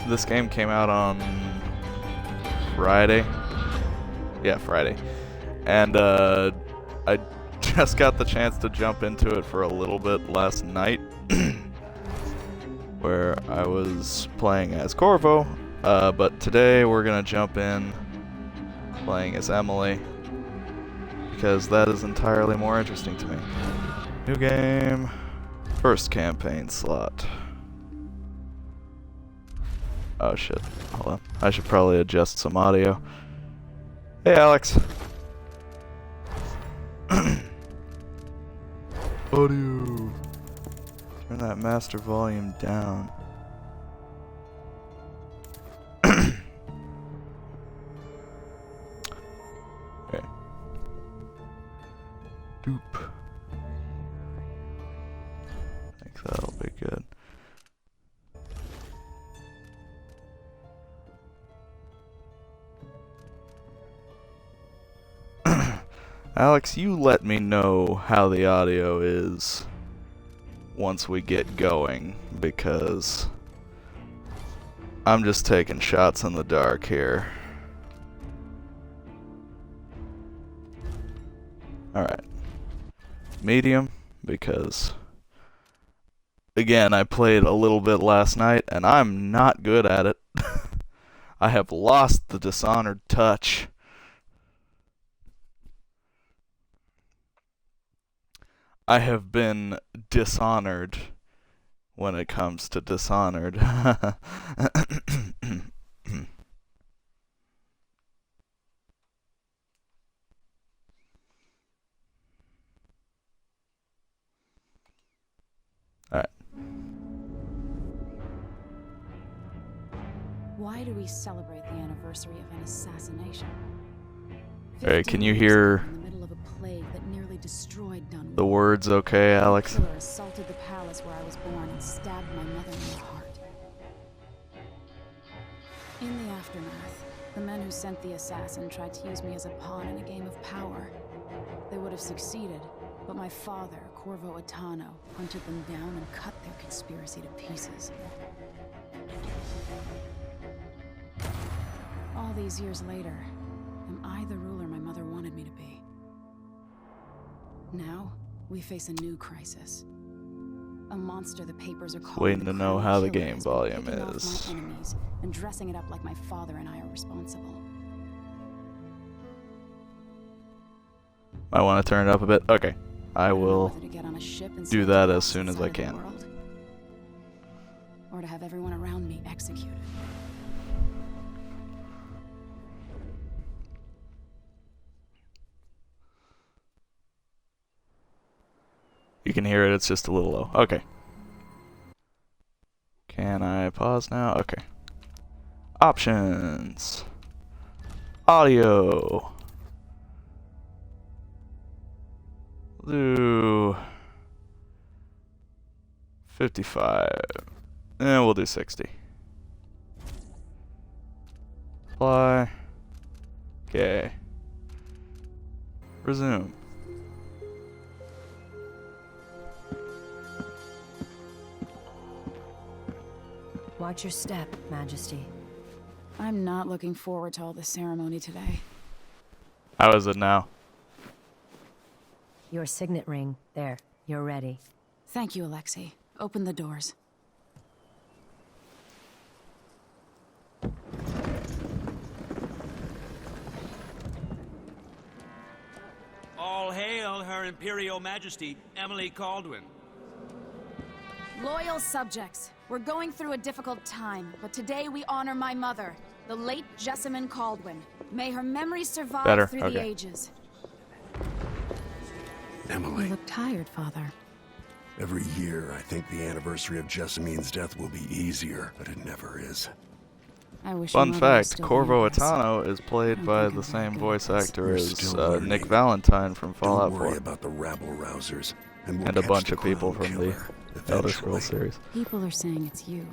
This game came out on Friday. Yeah, Friday. And I just got the chance to jump into it for a little bit last night, where I was playing as Corvo, but today we're gonna jump in playing as Emily, because that is entirely more interesting to me. New game, first campaign slot. Oh shit, hold on. I should probably adjust some audio. Hey Alex. Audio. Turn that master volume down. Okay. Doop. I think that'll be good. Alex, you let me know how the audio is once we get going, because I'm just taking shots in the dark here. Alright. Medium, because again, I played a little bit last night and I'm not good at it. I have lost the Dishonored touch. I have been dishonored when it comes to Dishonored. Alright. Why do we celebrate the anniversary of an assassination? Alright, can you hear in the middle of a plague that nearly destroyed Dunwoody. The words okay, Alex? The killer assaulted the palace where I was born and stabbed my mother in the heart. In the aftermath, the men who sent the assassin tried to use me as a pawn in a game of power. They would have succeeded, but my father, Corvo Attano, hunted them down and cut their conspiracy to pieces. All these years later, am I the ruler my mother wanted me to be? Now, we face a new crisis. A monster the papers are calling Waiting to know how the game volume is. My enemies and dressing it up like my father and I are responsible. I want to turn it up a bit. Okay. I will Whether to get on a ship and do sail that to the as soon as I opposite side of the can. world, or to have everyone around me executed. You can hear it, it's just a little low. Okay. Can I pause now? Okay. Options. Audio. Do 55. And we'll do 60. Apply. Okay. Resume. Watch your step, Majesty. I'm not looking forward to all the ceremony today. How is it now? Your signet ring. There. You're ready. Thank you, Alexei. Open the doors. All hail Her Imperial Majesty, Emily Caldwin. Loyal subjects, we're going through a difficult time, but today we honor my mother, the late Jessamine Caldwin. May her memory survive through the ages. Emily. You look tired, Father. Every year, I think the anniversary of Jessamine's death will be easier, but it never is. I wish Fun your mother was fact, still Corvo here, Gus. Attano is played by the I'm same very voice good at this. actor We're as still learning. Nick Valentine from Fallout Don't worry 4. about the rabble-rousers, and we'll And a catch bunch the of people clown from the killer, Elder eventually. Scrolls series. People are saying it's you.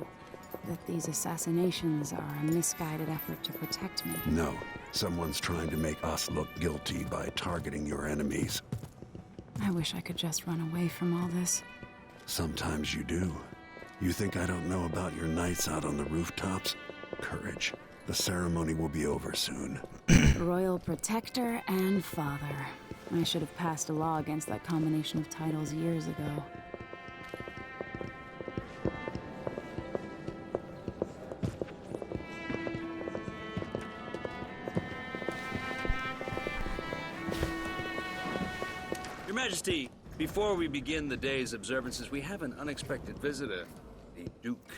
That these assassinations are a misguided effort to protect me. No, someone's trying to make us look guilty by targeting your enemies. I wish I could just run away from all this. Sometimes you do. You think I don't know about your nights out on the rooftops? Courage. The ceremony will be over soon. Royal Protector and Father. I should have passed a law against that combination of titles years ago. Your Majesty, before we begin the day's observances, we have an unexpected visitor, the Duke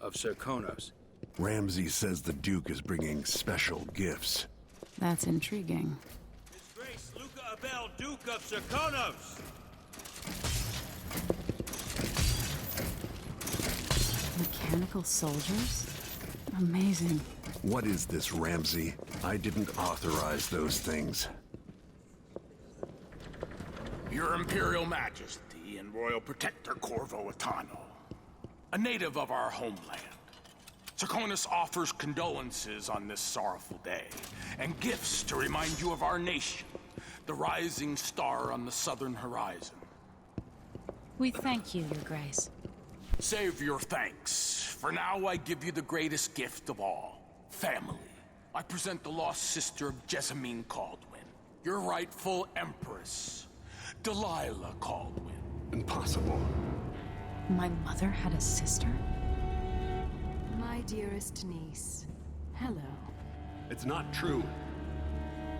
of Serkonos. Ramsey says the Duke is bringing special gifts. That's intriguing. His Grace Luca Abel, Duke of Serkonos! Mechanical soldiers? Amazing. What is this, Ramsey? I didn't authorize those things. Your Imperial Majesty and Royal Protector Corvo Attano, a native of our homeland. Serkonos offers condolences on this sorrowful day, and gifts to remind you of our nation, the rising star on the southern horizon. We thank you, Your Grace. Save your thanks. For now, I give you the greatest gift of all, family. I present the lost sister of Jessamine Caldwin, your rightful empress, Delilah Caldwin. Impossible. My mother had a sister? My dearest niece, hello. It's not true.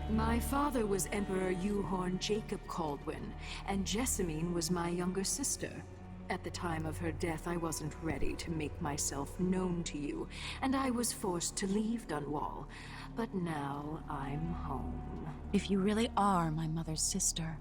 My father was Emperor Euhorn Jacob Caldwin, and Jessamine was my younger sister. At the time of her death, I wasn't ready to make myself known to you, and I was forced to leave Dunwall. But now I'm home. If you really are my mother's sister,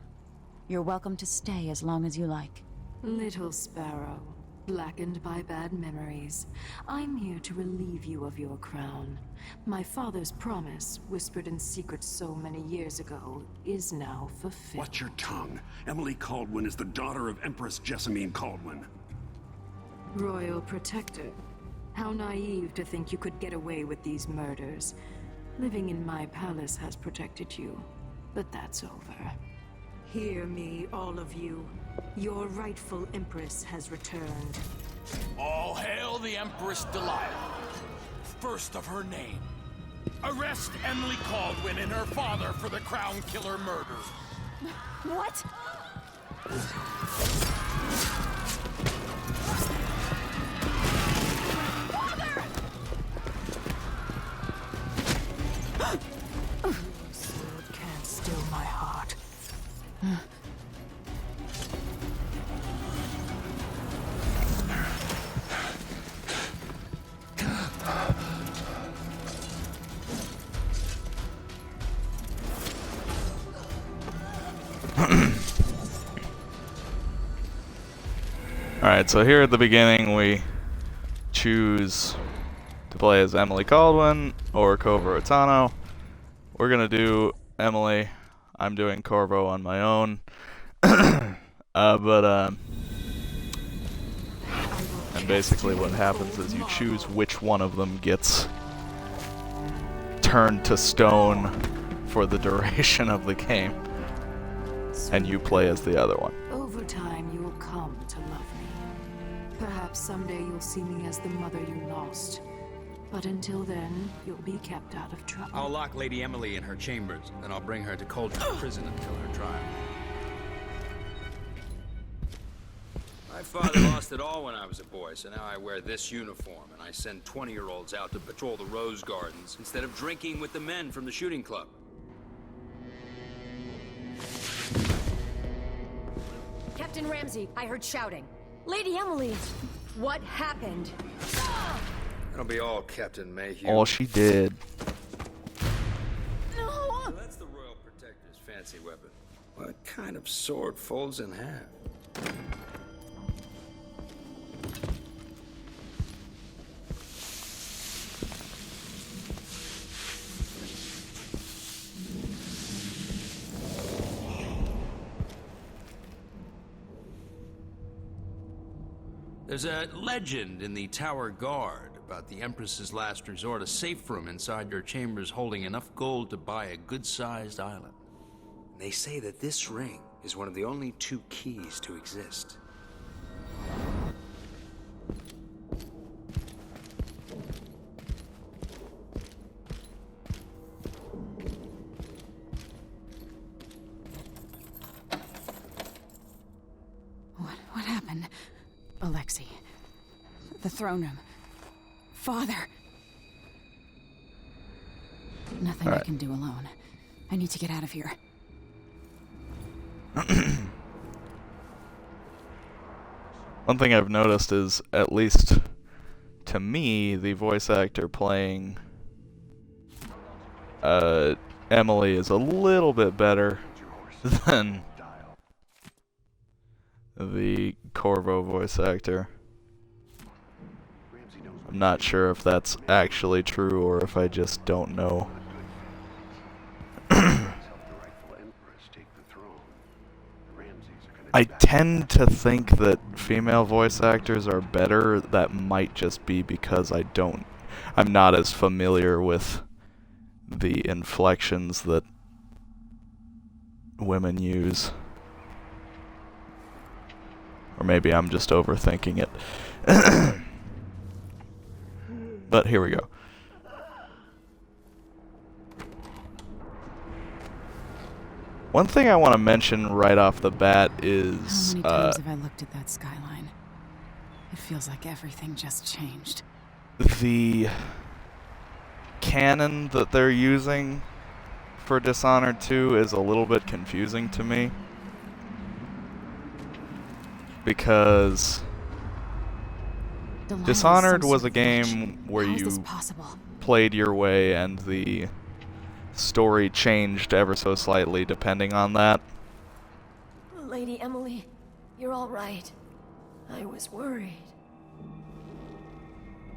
you're welcome to stay as long as you like. Little sparrow, blackened by bad memories, I'm here to relieve you of your crown. My father's promise, whispered in secret so many years ago, is now fulfilled. Watch your tongue. Emily Caldwin is the daughter of Empress Jessamine Caldwin. Royal Protector, how naive to think you could get away with these murders. Living in my palace has protected you, but that's over. Hear me, all of you. Your rightful Empress has returned. All hail the Empress Delilah, first of her name. Arrest Emily Caldwin and her father for the Crown Killer murder. What? Sword can't still my heart. Alright, so here at the beginning we choose to play as Emily Caldwin or Corvo Attano. We're gonna do Emily. I'm doing Corvo on my own. And basically what happens is you choose which one of them gets turned to stone for the duration of the game, and you play as the other one. Over time, you'll come to love me. Perhaps someday you'll see me as the mother you lost. But until then, you'll be kept out of trouble. I'll lock Lady Emily in her chambers, then I'll bring her to Cauldron Prison until her trial. My father lost it all when I was a boy, so now I wear this uniform, and I send 20-year-olds out to patrol the rose gardens instead of drinking with the men from the shooting club. Captain Ramsey, I heard shouting. Lady Emily, what happened? That'll be all, Captain Mayhew. All she did. So that's the Royal Protector's fancy weapon. What kind of sword folds in half? There's a legend in the Tower Guard about the Empress's last resort, a safe room inside your chambers holding enough gold to buy a good-sized island. They say that this ring is one of the only 2 keys to exist. The throne room. Father! Nothing I can do alone. I need to get out of here. One thing I've noticed is, at least to me, the voice actor playing Emily is a little bit better than the Corvo voice actor. I'm not sure if that's actually true or if I just don't know. I tend to think that female voice actors are better. That might just be because I'm not as familiar with the inflections that women use. Or maybe I'm just overthinking it. But here we go. One thing I want to mention right off the bat is... How many times have I looked at that skyline? It feels like everything just changed. The canon that they're using for Dishonored 2 is a little bit confusing to me. Because Dishonored was a game where you played your way and the story changed ever so slightly depending on that. Lady Emily, you're all right. I was worried.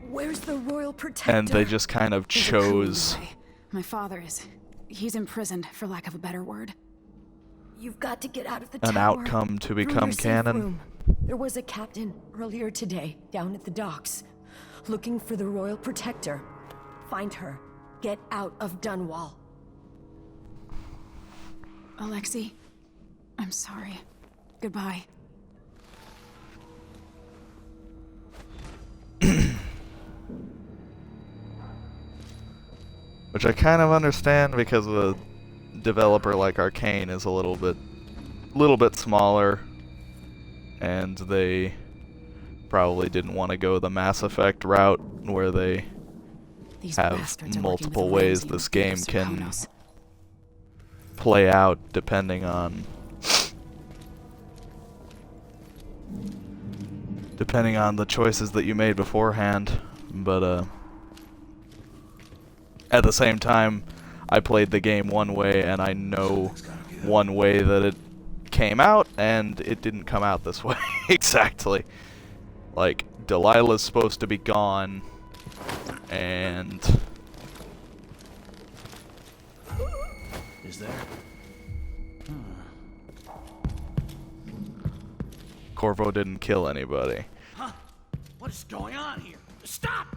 Where's the royal protector? And they just kind of chose... My father is... he's imprisoned, for lack of a better word. You've got to get out of the an tower. outcome to become canon. Room. There was a captain earlier today down at the docks, looking for the royal protector. Find her. Get out of Dunwall. Alexei, I'm sorry. Goodbye. Which I kind of understand because a developer like Arcane is a little bit smaller, and they probably didn't want to go the Mass Effect route where they have multiple ways this game can play out depending on the choices that you made beforehand. But at the same time, I played the game one way and I know one way that it came out, and it didn't come out this way exactly. Like, Delilah's supposed to be gone, and... Is there? Corvo didn't kill anybody. Huh? What is going on here? Stop!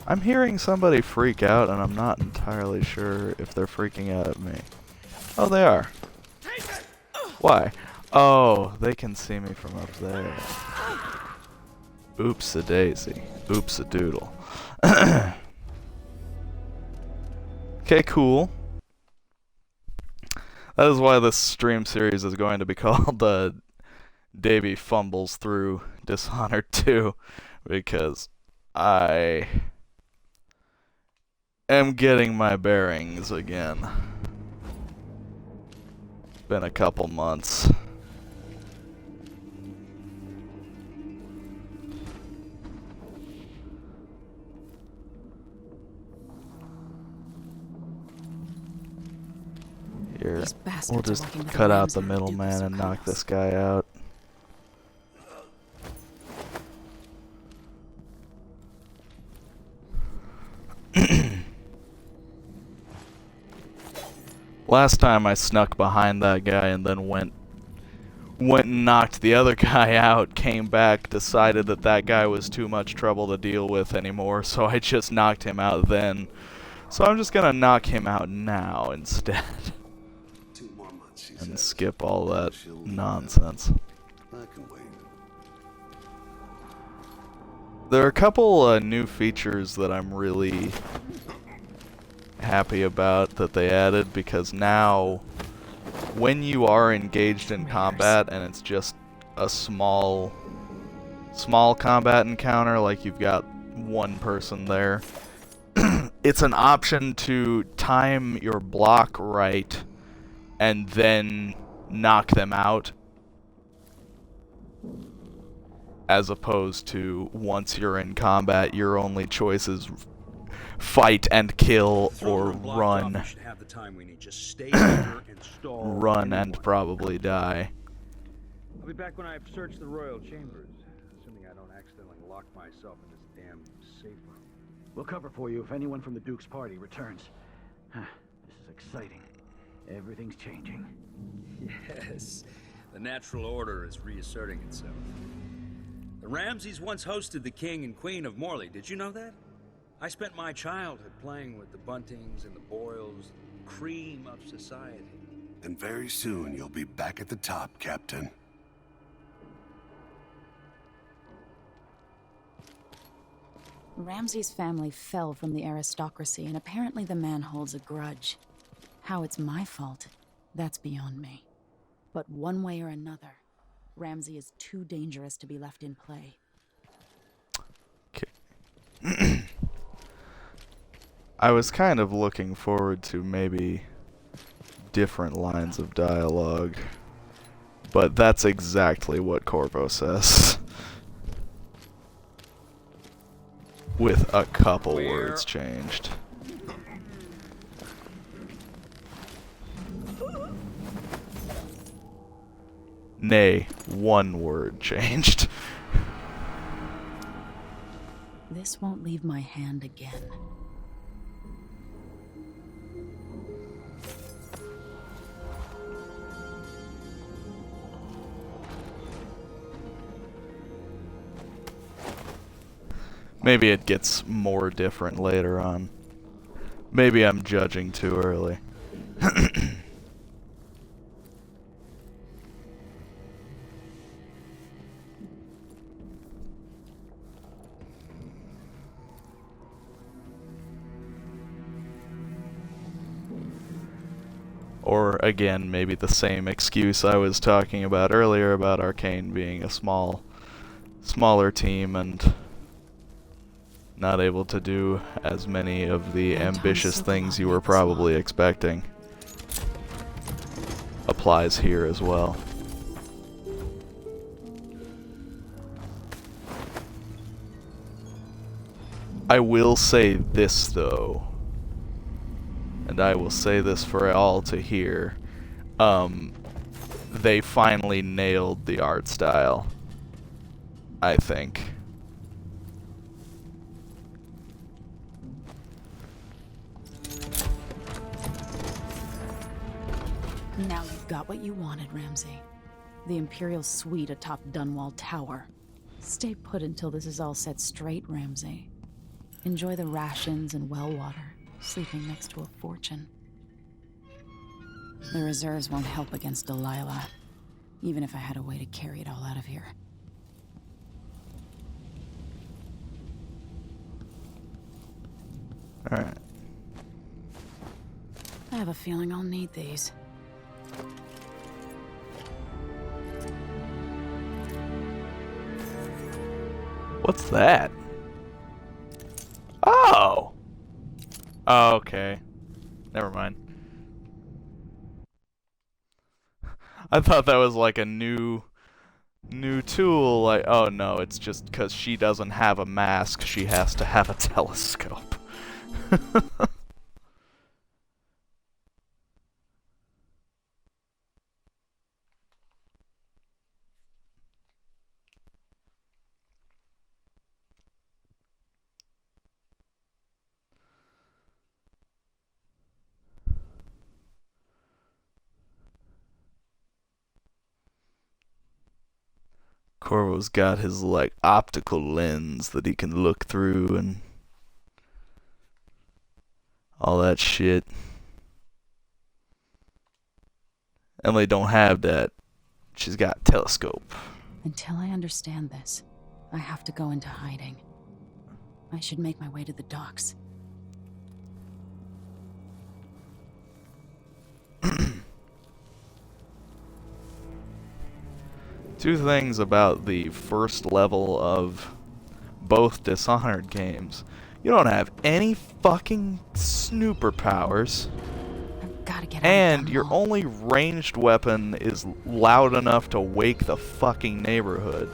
I'm hearing somebody freak out, and I'm not entirely sure if they're freaking out at me. Oh, they are. Why? Oh, they can see me from up there. Oops-a-daisy. Oops-a-doodle. Okay, cool. That is why this stream series is going to be called Davey Fumbles Through Dishonored 2, because I am getting my bearings again. Been a couple months. Here, we'll just cut out the middleman and knock this guy out. Last time I snuck behind that guy and then went and knocked the other guy out, came back, decided that that guy was too much trouble to deal with anymore, so I just knocked him out then. So I'm just gonna knock him out now instead. And skip all that nonsense. There are a couple new features that I'm really happy about that they added, because now when you are engaged in combat and it's just a small combat encounter, like you've got one person there, it's an option to time your block right and then knock them out, as opposed to once you're in combat, your only choice is fight and kill or run. Run and probably die. I'll be back when I've searched the royal chambers, assuming I don't accidentally lock myself in this damn safe room. We'll cover for you if anyone from the Duke's party returns. This is exciting. Everything's changing. Yes, the natural order is reasserting itself. The Ramseys once hosted the king and queen of Morley. Did you know that? I spent my childhood playing with the Buntings and the Boyles, the cream of society. And very soon you'll be back at the top, Captain. Ramsay's family fell from the aristocracy, and apparently the man holds a grudge. How it's my fault, that's beyond me. But one way or another, Ramsay is too dangerous to be left in play. Okay. I was kind of looking forward to maybe different lines of dialogue, but that's exactly what Corvo says. With a couple words changed. Nay, one word changed. This won't leave my hand again. Maybe it gets more different later on. Maybe I'm judging too early. Or again, maybe the same excuse I was talking about earlier about Arcane being a smaller team and not able to do as many of the ambitious things you were probably expecting. Applies here as well. I will say this though, and I will say this for all to hear, they finally nailed the art style, I think. Now you've got what you wanted, Ramsay. The Imperial suite atop Dunwall Tower. Stay put until this is all set straight, Ramsay. Enjoy the rations and well water, sleeping next to a fortune. The reserves won't help against Delilah, even if I had a way to carry it all out of here. Alright. I have a feeling I'll need these. What's that? Oh! Oh, okay. Never mind. I thought that was like a new tool, like, oh no, it's just because she doesn't have a mask, she has to have a telescope. Corvo's got his, like, optical lens that he can look through and all that shit. Emily don't have that. She's got a telescope. Until I understand this, I have to go into hiding. I should make my way to the docks. Two things about the first level of both Dishonored games. You don't have any fucking snooper powers. I've gotta get out And of your town hall. only ranged weapon is loud enough to wake the fucking neighborhood.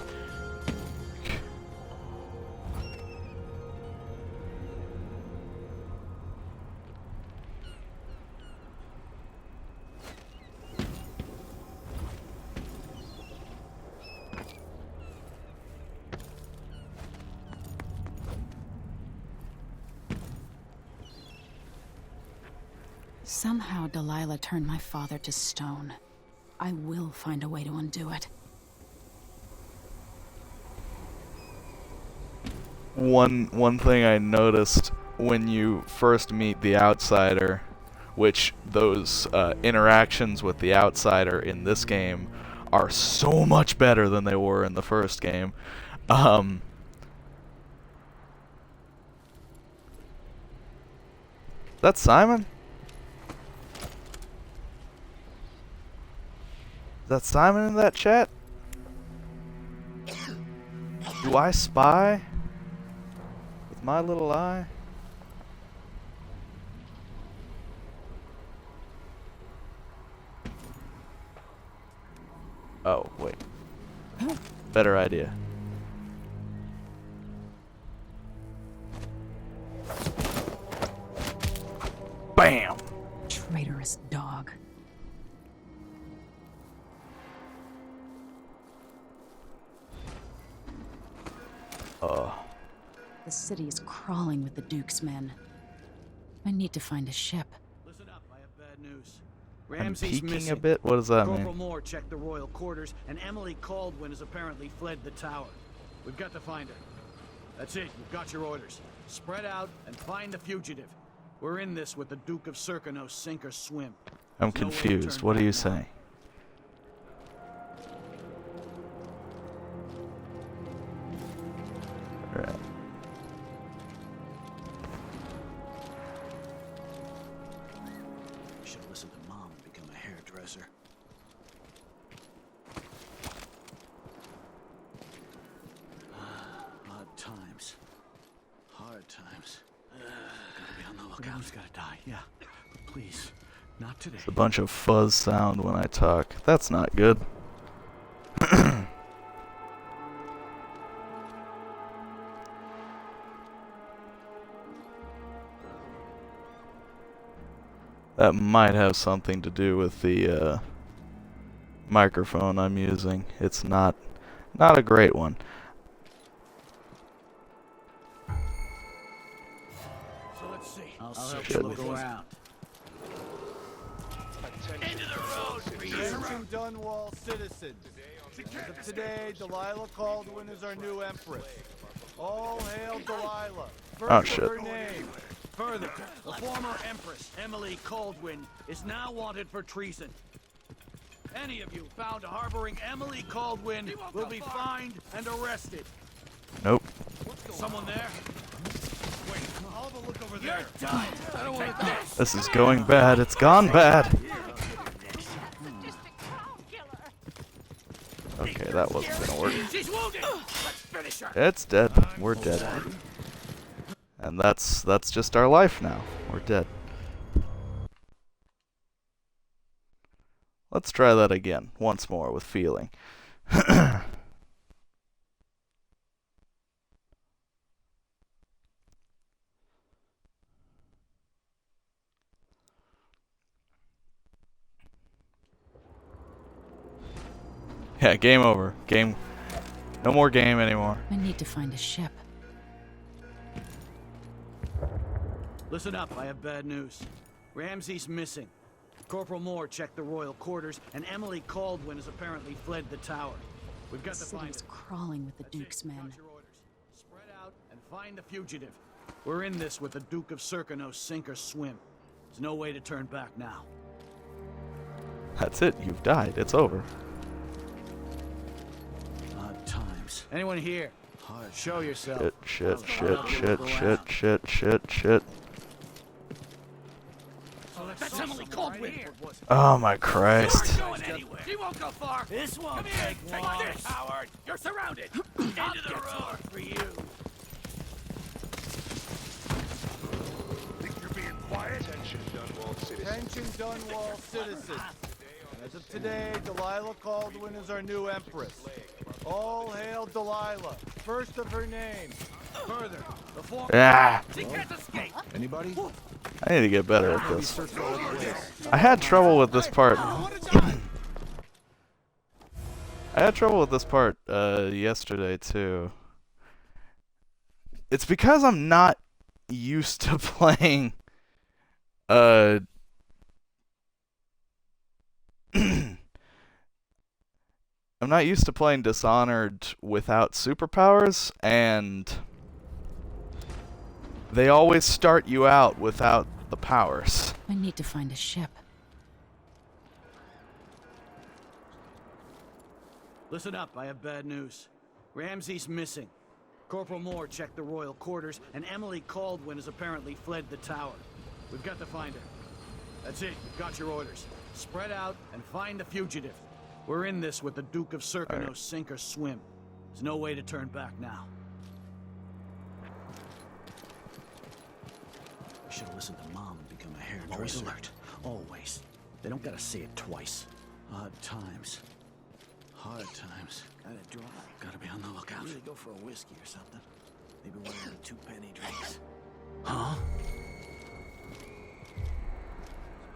Somehow Delilah turned my father to stone. I will find a way to undo it. One thing I noticed when you first meet the outsider, which those interactions with the outsider in this game are so much better than they were in the first game. That's Simon? Is that Simon in that chat? Do I spy? With my little eye? Oh, wait. Better idea. Bam! Traitorous dog. The city is crawling with the Duke's men. I need to find a ship. Listen up, I have bad news. I'm Ramsey's peeking missing. a bit? What does that Corporal mean? Moore checked the royal quarters, and Emily Caldwin has apparently fled the tower. We've got to find her. That's it, you've got your orders. Spread out and find the fugitive. We're in this with the Duke of Serkino, sink or swim. I'm There's no way to confused. turn What do back you now. say? Right. I should have listened to Mom and become a hairdresser. Odd times. Hard times. Gotta be on the lookout. Someone's gotta die, yeah. Please. Not today. It's a bunch of fuzz sound when I talk. That's not good. That might have something to do with the microphone I'm using. It's not a great one. So let's see. I'll help you you look around. Attention Dunwall citizens. As of today, Delilah Caldwin is our new empress. All hail Delilah. Oh, shit. Her name. Further, the former empress, Emily Caldwin, is now wanted for treason. Any of you found harboring Emily Caldwin will be fined and arrested. Nope. Someone there? Wait, I'll have a look over you're there. done. I don't want this. This is going bad. It's gone bad. Okay, that wasn't gonna work. She's wounded. Let's finish her. It's dead. We're dead. And that's just our life now. We're dead. Let's try that again, once more, with feeling. Yeah, game over. Game. No more game anymore. I need to find a ship. Listen up, I have bad news. Ramsey's missing. Corporal Moore checked the royal quarters, and Emily Caldwin has apparently fled the tower. We've got The to find city's her. crawling with the That's it, Duke's got men. your orders. Spread out and find the fugitive. We're in this with the Duke of Serkino, sink or swim. There's no way to turn back now. That's it. You've died. It's over. Odd times. Anyone here? Show yourself. Shit, shit, shit, shit, shit, shit, shit, shit. That's Emily Caldwin. Oh my Christ. She won't go far. This won't take this, Howard. You're surrounded. Into the road for you. Think you're being quiet? Attention, Dunwall citizens. As of today, Delilah Caldwin is our new empress. All hail Delilah, first of her name. Further, the form. Ah, She can't escape. Anybody? I need to get better at this. I had trouble with this part. I had trouble with this part yesterday too. It's because I'm not used to playing I'm not used to playing Dishonored without superpowers, and they always start you out without the powers. I need to find a ship. Listen up, I have bad news. Ramsey's missing. Corporal Moore checked the royal quarters, and Emily Caldwin has apparently fled the tower. We've got to find her. That's it, you've got your orders. Spread out and find the fugitive. We're in this with the Duke of Serkino, sink or swim. There's no way to turn back now. I should have listened to Mom and become a hairdresser. Always alert. Always. They don't gotta say it twice. Hard times. Hard times. Gotta drive. Gotta be on the lookout. Really go for a whiskey or something. Maybe one of the 2-penny drinks. Huh?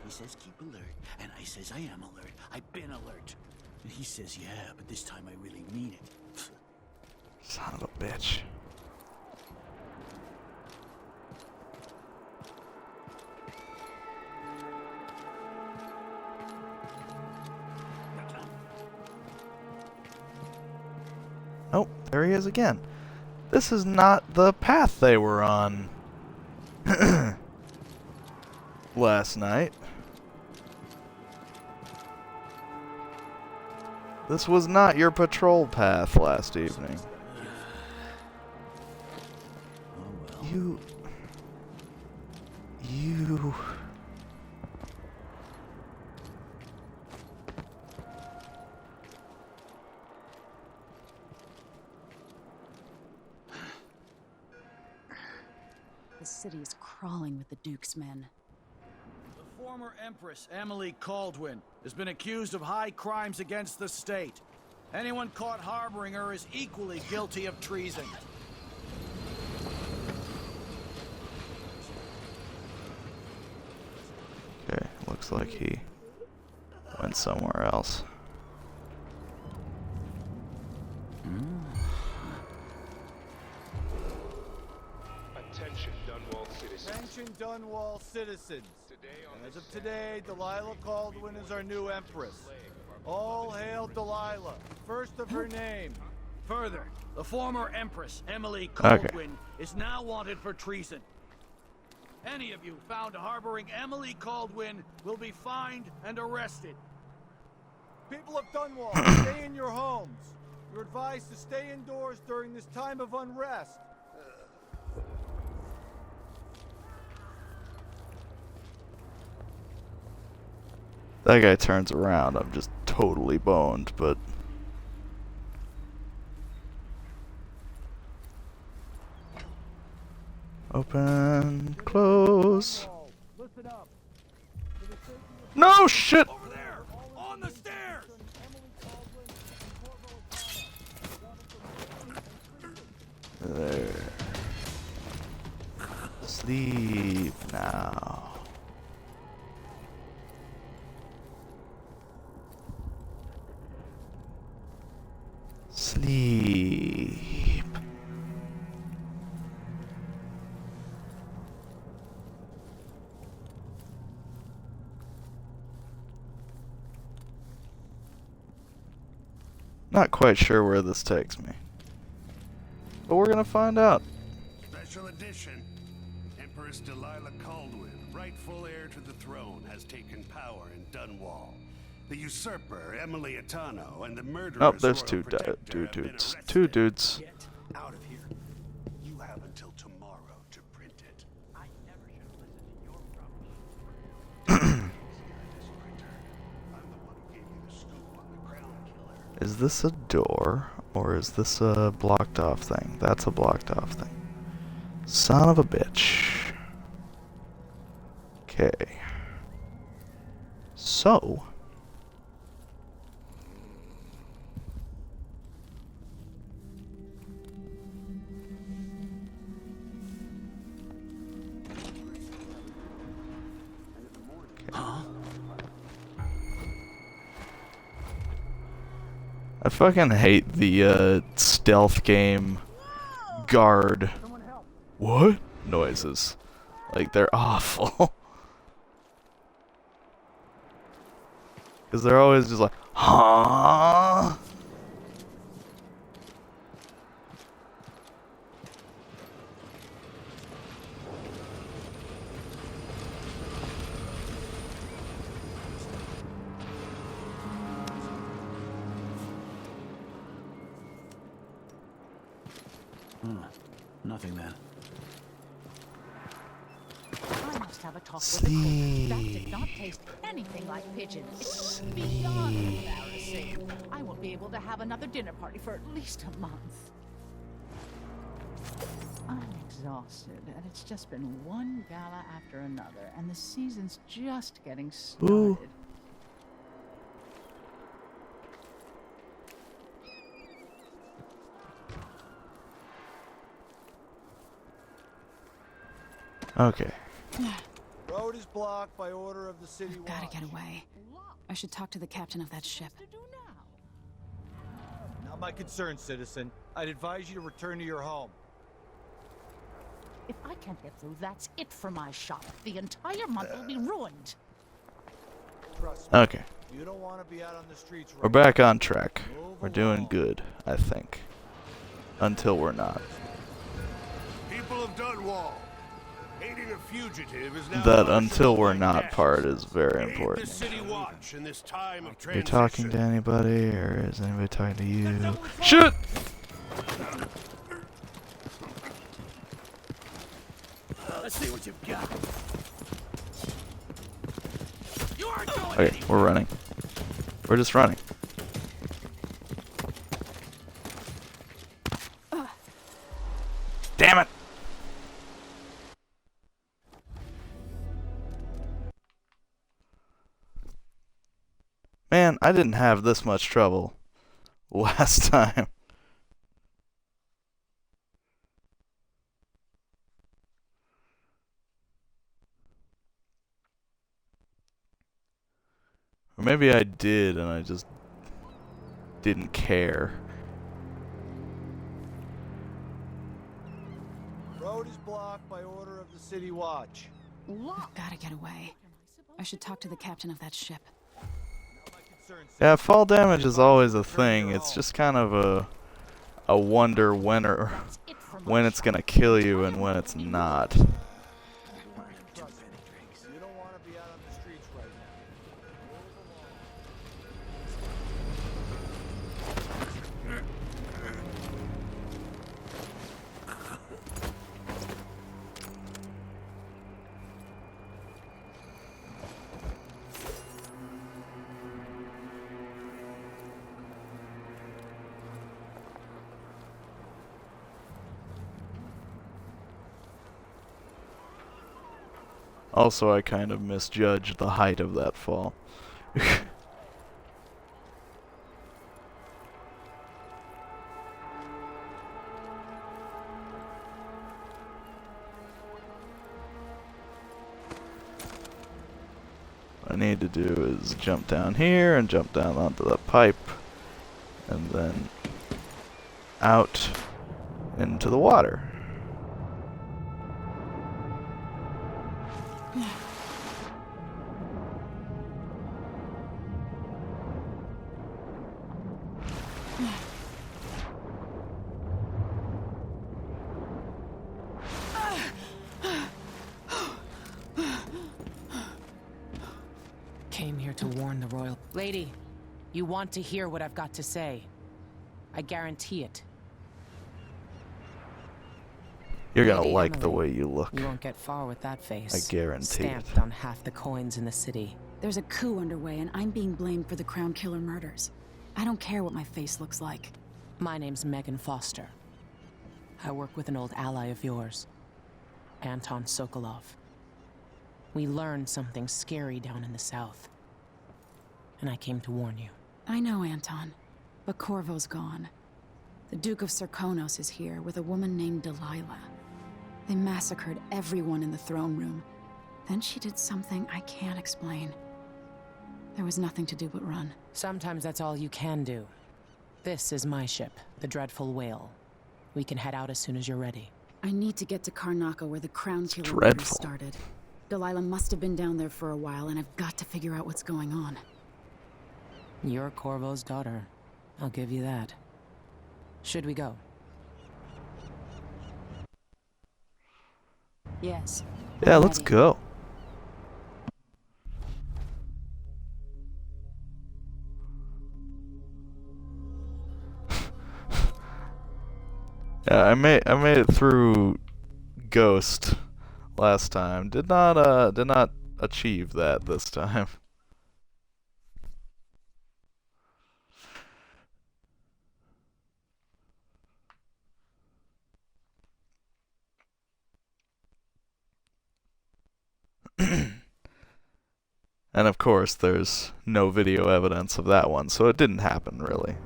He says keep alert, and I says I am alert. I've been alert. And he says yeah, but this time I really mean it. Son of a bitch. Oh, there he is again. This is not the path they were on last night. This was not your patrol path last evening. You... The city is crawling with the Duke's men. The former Empress, Emily Caldwin, has been accused of high crimes against the state. Anyone caught harboring her is equally guilty of treason. Okay, looks like he went somewhere else. Attention, Dunwall citizens. As of today, Delilah Caldwin is our new empress. All hail Delilah, first of her name. Further, the former Empress, Emily Caldwin, is now wanted for treason. Any of you found harboring Emily Caldwin will be fined and arrested. People of Dunwall, stay in your homes. You're advised to stay indoors during this time of unrest. That guy turns around, I'm just totally boned, but... Open, close... No shit! Over there! On the stairs! There. Sleep now. Sleep. Not quite sure where this takes me, but we're gonna find out. Special edition. Empress Delilah Caldwin, rightful heir to the throne, has taken power in Dunwall. The usurper, Emily Atano, and the murderers... Oh, there's royal two protector have been dudes. arrested. Two dudes. Get out of here. You have until tomorrow to print it. I never should have listened to your rubbish. Is this a door, or is this a blocked off thing? That's a blocked off thing. Son of a bitch. Okay. So... I fucking hate the stealth game guard what noises. Like, they're awful. Because they're always just like, huh? Nothing then. I must have a talk with the cook. That did not taste anything like pigeon. It's beyond embarrassing. I won't be able to have another dinner party for at least a month. I'm exhausted, and it's just been one gala after another, and the season's just getting started. Ooh. Okay. Road is blocked by order of the city watch. Gotta get away. I should talk to the captain of that ship. Not my concern, citizen. I'd advise you to return to your home. If I can't get through, that's it for my shop. The entire month will be ruined. Trust me. Okay. You don't want to be out on the streets right We're back on track. We're doing good, I think. Until we're not. People of Dunwall, aiding a fugitive is now That until we're not part is very Aid the important. city watch in this time of Are you talking to transition. anybody, or is anybody talking to you? Shit! Let's see what you've got. You aren't going Okay, anywhere. we're running. We're just running. Damn it! Man, I didn't have this much trouble last time. Or maybe I did and I just didn't care. Road is blocked by order of the city watch. Gotta get away. I should talk to the captain of that ship. Not my concern, citizen. Yeah, fall damage is always a thing. It's just kind of a wonder when it's gonna kill you and when it's not. You don't want to be out on the streets right now. Also, I kind of misjudged the height of that fall. What I need to do is jump down here and jump down onto the pipe and then out into the water. Came here to warn the royal... Lady, you want to hear what I've got to say. I guarantee it. You're gonna Lady like the Emily, way you look. You won't get far with that face. I guarantee it. Stamped on half the coins in the city. There's a coup underway, and I'm being blamed for the Crown Killer murders. I don't care what my face looks like. My name's Megan Foster. I work with an old ally of yours, Anton Sokolov. We learned something scary down in the south, and I came to warn you. I know, Anton, but Corvo's gone. The Duke of Serkonos is here with a woman named Delilah. They massacred everyone in the throne room. Then she did something I can't explain. There was nothing to do but run. Sometimes that's all you can do. This is my ship, the Dreadful Whale. We can head out as soon as you're ready. I need to get to Karnaca where the Crown Killer murders dreadful. started. Delilah must have been down there for a while, and I've got to figure out what's going on. You're Corvo's daughter. I'll give you that. Should we go? Yes. Yeah, let's Ready. go. Yeah, I made it through Ghost last time. Did not achieve that this time. And of course, there's no video evidence of that one, so it didn't happen really.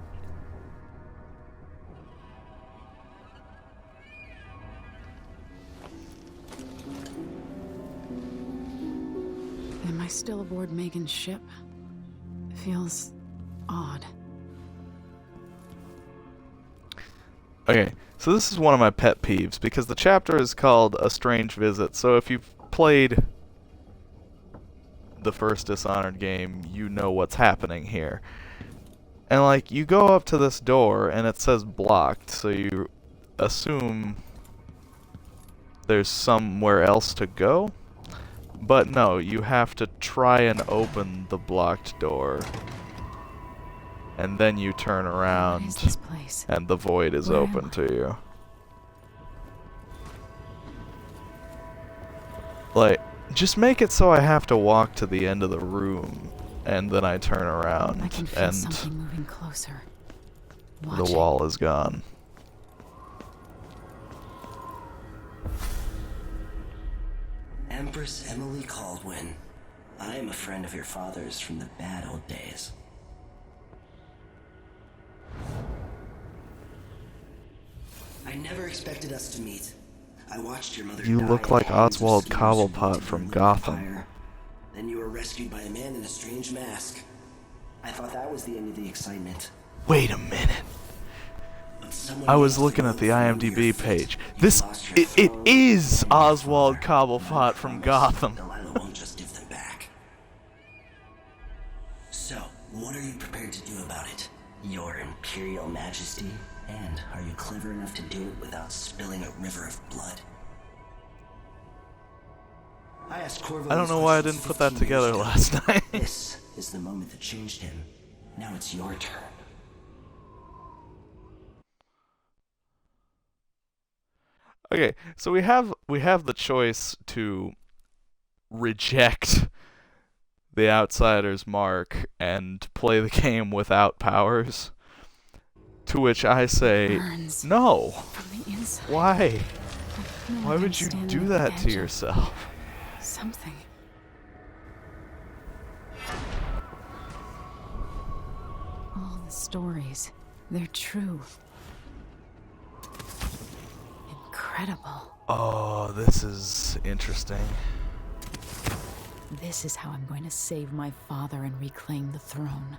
Am I still aboard Megan's ship? It feels odd. Okay, so this is one of my pet peeves, because the chapter is called A Strange Visit, so if you've played the first Dishonored game, you know what's happening here. And like, you go up to this door, and it says blocked, so you assume there's somewhere else to go? But no, you have to try and open the blocked door. And then you turn around, What is this place? and the void is Where open am I? to you. Like, just make it so I have to walk to the end of the room, and then I turn around, I can feel and something moving closer. the Watching. wall is gone. Empress Emily Caldwin. I am a friend of your father's from the bad old days. I never expected us to meet. I watched your mother You die look at like the hands of Oswald schemers who wanted Cobblepot to from live Gotham. empire. Then you were rescued by a man in a strange mask. I thought that was the end of the excitement. Wait a minute. But someone I was needs to looking know at the your IMDb fate. page. You This, lost your it throne is and your Oswald father. Cobblepot from I promise Gotham. Delilah won't just give them back. So, what are you prepared to do about it? Your Imperial Majesty? And are you clever enough to do it without spilling a river of blood? I asked Corvo I don't these know why I questions didn't put that 15 years together ago. last night. This is the moment that changed him. Now it's your turn. Okay, so we have the choice to reject the Outsider's mark and play the game without powers. To which I say, Burns no. from the inside. Why? No Why one would can you stand do on that the to edge of yourself? Something. All the stories, they're true. Incredible. Oh, this is interesting. This is how I'm going to save my father and reclaim the throne.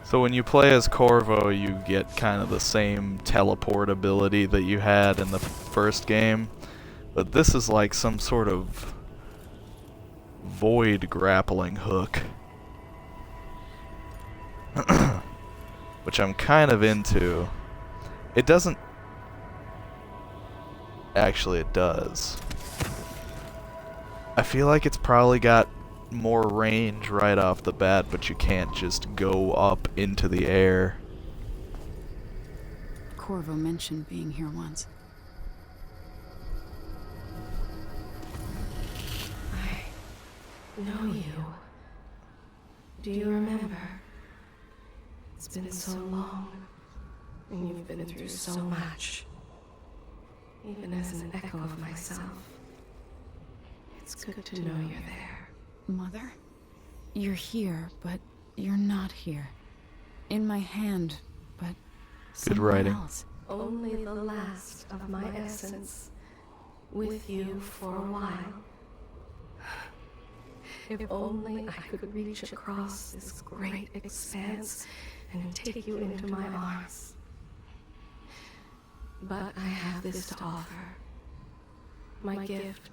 So when you play as Corvo, you get kind of the same teleport ability that you had in the first game, but this is like some sort of void grappling hook. Which I'm kind of into. It doesn't... Actually, it does. I feel like it's probably got more range right off the bat, but you can't just go up into the air. Corvo mentioned being here once. I know you. Do you remember? It's been so long, and you've been through so much. Even as an echo of myself, it's good to know you're there. Mother? You're here, but you're not here. In my hand, but Good somewhere writing. else. Only the last of my essence, with you for a while. If only I could reach across this great expanse and take you into my arms. But I have this to offer. My gift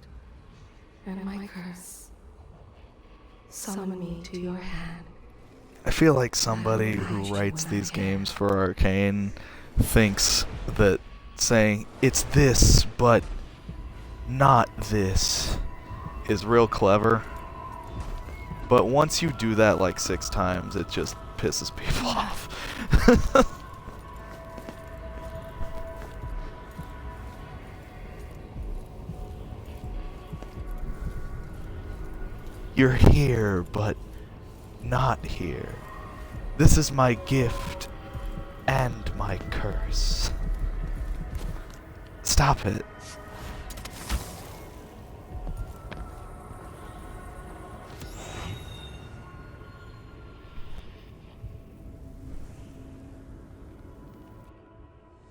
and my curse. Summon me to your hand. I feel like somebody who writes these games for Arcane thinks that saying it's this but not this is real clever. But once you do that like 6 times, it just pisses people off. You're here, but not here. This is my gift and my curse. Stop it.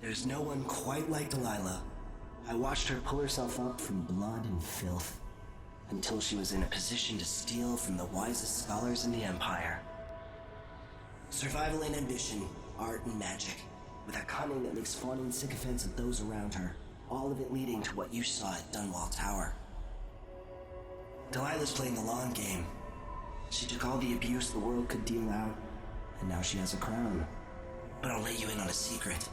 There's no one quite like Delilah. I watched her pull herself up from blood and filth until she was in a position to steal from the wisest scholars in the Empire. Survival and ambition, art and magic, with a cunning that makes fawning sycophants of those around her, all of it leading to what you saw at Dunwall Tower. Delilah's playing the long game. She took all the abuse the world could deal out, and now she has a crown. But I'll let you in on a secret.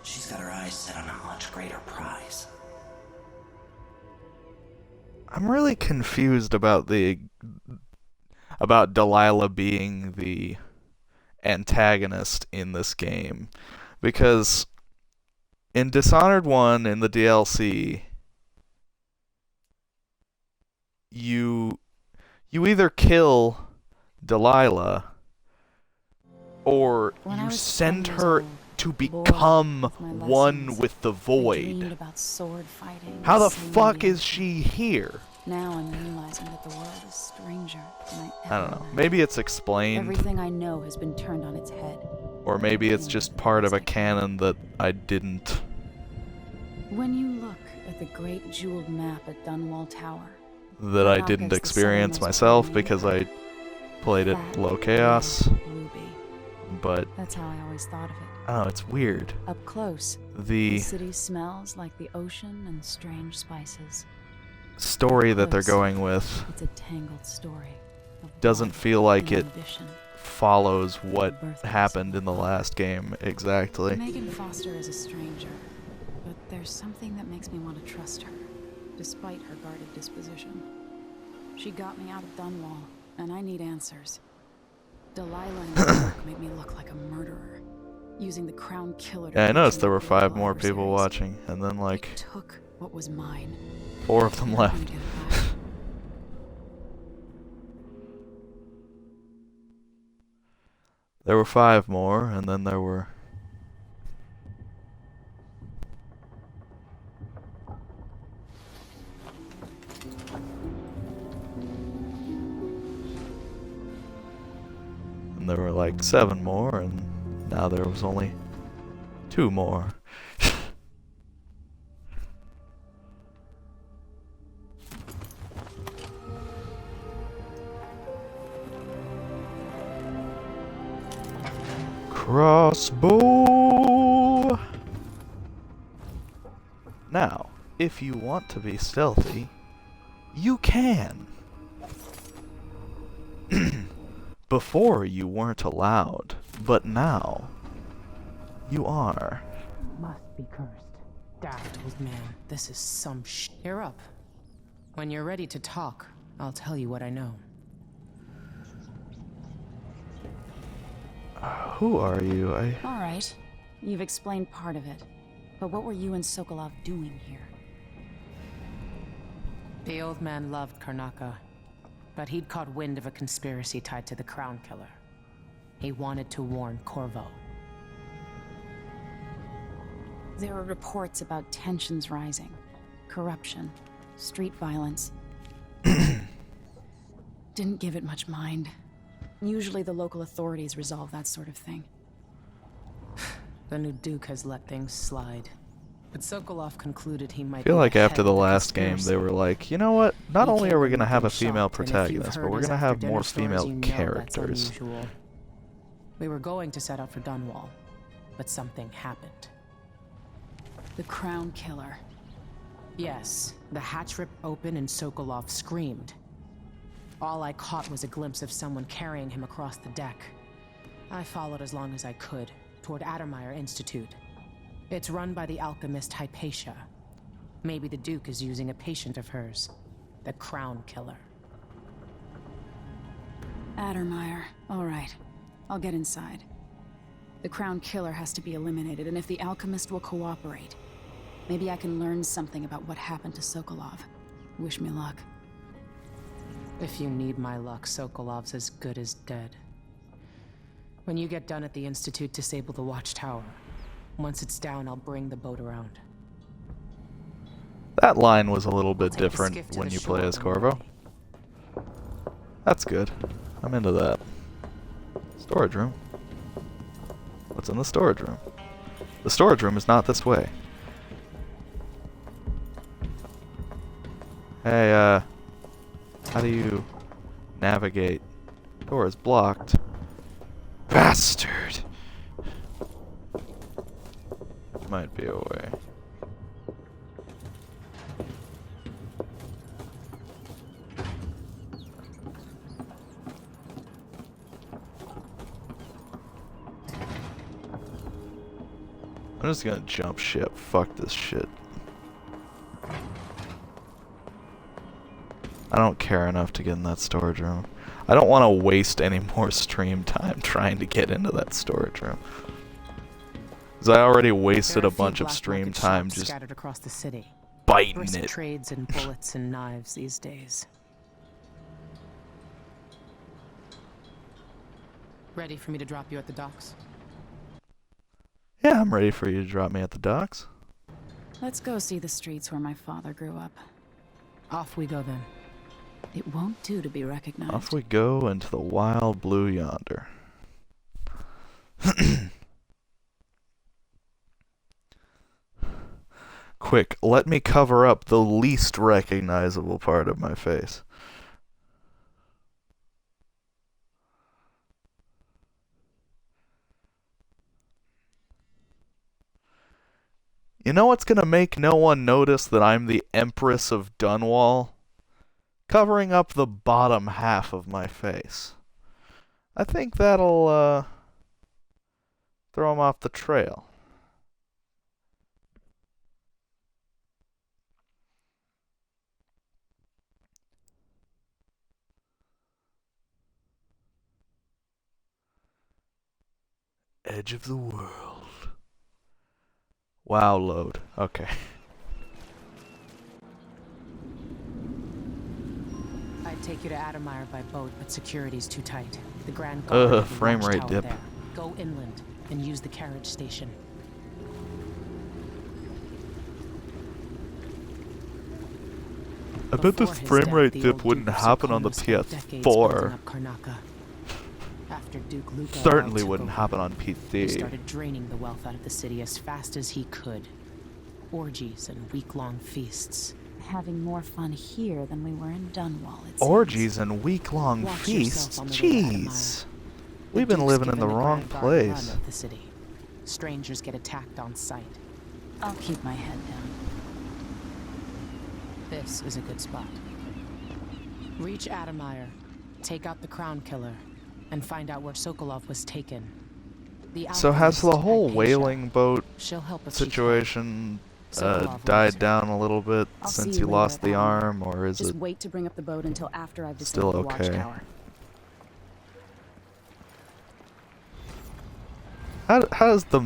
She's got her eyes set on a much greater prize. I'm really confused about Delilah being the antagonist in this game, because in Dishonored 1 in the DLC you either kill Delilah or you send her to become one with the void. How the fuck is she here? Now I'm realizing that the world is stranger than I I don't know. Maybe it's explained. Everything I know has been turned on its head. Or maybe it's just part of a canon that I didn't. When you look at the great jeweled map at Dunwall Tower, That I didn't experience myself because I played it low chaos. But that's how I always thought of it. I don't know, it's weird. Up close, the city smells like the ocean and strange spices. Story that they're going with It's a tangled story. doesn't feel like it ambition. follows what happened in the last game exactly. Megan Foster is a stranger, but there's something that makes me want to trust her, despite her guarded disposition. She got me out of Dunwall, and I need answers. Delilah and Mark made me look like a murderer, using the crown killer to Yeah, I noticed there were 5 more people watching, and then like took what was mine. 4 of them left. There were 5 more, and then there were... And there were like 7 more, and now there was only 2 more. Crossbow! Now, if you want to be stealthy, you can. Before you weren't allowed, but now you are. Must be cursed. Daft old man, this is some You're up. When you're ready to talk, I'll tell you what I know. Who are you? All right, you've explained part of it, but what were you and Sokolov doing here? The old man loved Karnaka. But he'd caught wind of a conspiracy tied to the Crown Killer. He wanted to warn Corvo. There were reports about tensions rising, corruption, street violence. Didn't give it much mind. Usually the local authorities resolve that sort of thing. The new Duke has let things slide. But Sokolov concluded he might I feel be like ahead after of the last game, conspiracy. they were like, you know what? Not He only came are we in going to have a looking female shocked, and if you've protagonist, but heard we're his going to have after more dinner stories, female you know that's characters. unusual. We were going to set out for Dunwall, but something happened. The Crown Killer. Yes, the hatch ripped open and Sokolov screamed. All I caught was a glimpse of someone carrying him across the deck. I followed as long as I could, toward Addermeyer Institute. It's run by the alchemist Hypatia. Maybe the Duke is using a patient of hers, the Crown Killer. Addermeyer. All right. I'll get inside. The Crown Killer has to be eliminated, and if the alchemist will cooperate, maybe I can learn something about what happened to Sokolov. Wish me luck. If you need my luck, Sokolov's as good as dead. When you get done at the Institute, disable the watchtower. Once it's down, I'll bring the boat around. That line was a little bit Take the different skiff to when the you play shore as when we're Corvo. ready. That's good. I'm into that. Storage room. What's in the storage room? The storage room is not this way. Hey, how do you navigate? Door is blocked. Bastard! Might be a way. I'm just gonna jump ship. Fuck this shit. I don't care enough to get in that storage room. I don't want to waste any more stream time trying to get into that storage room. Because I already wasted There are a bunch few of black stream market time shops just scattered across the city. biting Brisk it. trades in bullets and knives these days. Ready for me to drop you at the docks? Yeah, I'm ready for you to drop me at the docks. Let's go see the streets where my father grew up. Off we go then. It won't do to be recognized. Off we go into the wild blue yonder. Quick, let me cover up the least recognizable part of my face. You know what's gonna make no one notice that I'm the Empress of Dunwall? Covering up the bottom half of my face. I think that'll, throw them off the trail. Edge of the world. Wow, load. Okay. I'd take you to Addermeyer by boat, but security's too tight. The Grand Guard has a frame rate watchtower dip. there. Go inland and use the carriage station. I bet this Before his frame death, rate the dip old wouldn't Duke of happen on the Sokolos spent decades building PS4. up Karnaca. After Duke Luca Certainly took wouldn't over, happen on he PC. started draining the wealth out of the city as fast as he could. Orgies and week-long feasts. Having more fun here than we were in Dunwall, it seems. Orgies and week-long Watch feasts? yourself on the way to Jeez. Addermeyer. We've The been Duke's living in the given wrong Grand Guard run place. of the city. Strangers get attacked on sight. I'll keep my head down. This is a good spot. Reach Addermeyer, take out the Crown Killer, and find out where Sokolov was taken. The So has the alchemist whole Hypatia. whaling boat She'll help us keep situation Sokolov died loves her. down a little bit I'll see since you you later lost at the Addermeyer. arm, or is Just it wait to bring up the boat until after I've still disabled the okay? watchtower. How does the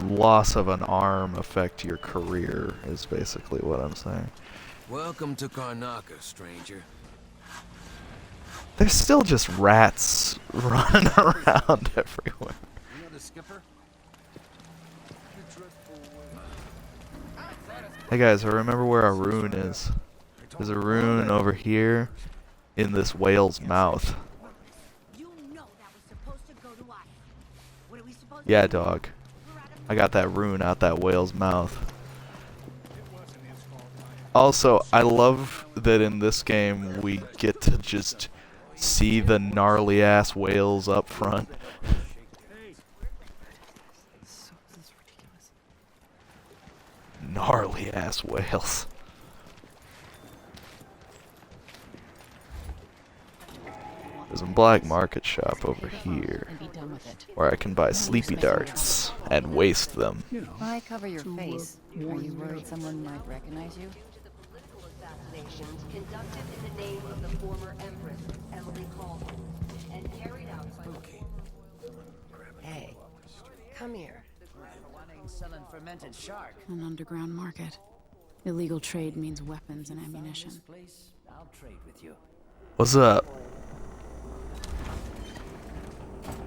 loss of an arm affect your career, is basically what I'm saying. Welcome to Karnaca, stranger. There's still just rats running around everywhere. You know the skipper? Hey guys, I remember where our rune is. There's a rune over here in this whale's mouth. Yeah, dog. I got that rune out that whale's mouth. Also, I love that in this game we get to just see the gnarly ass whales up front. Gnarly ass whales. There's a black market shop over here where I can buy sleepy darts and waste them. Why cover your face? Are you worried someone might recognize you? Conducted in the name of the former Empress, Emily Caldwell, and carried out spooky. Hey, come here. Selling fermented shark. An underground market. Illegal trade means weapons and ammunition. I'll trade with you. What's up?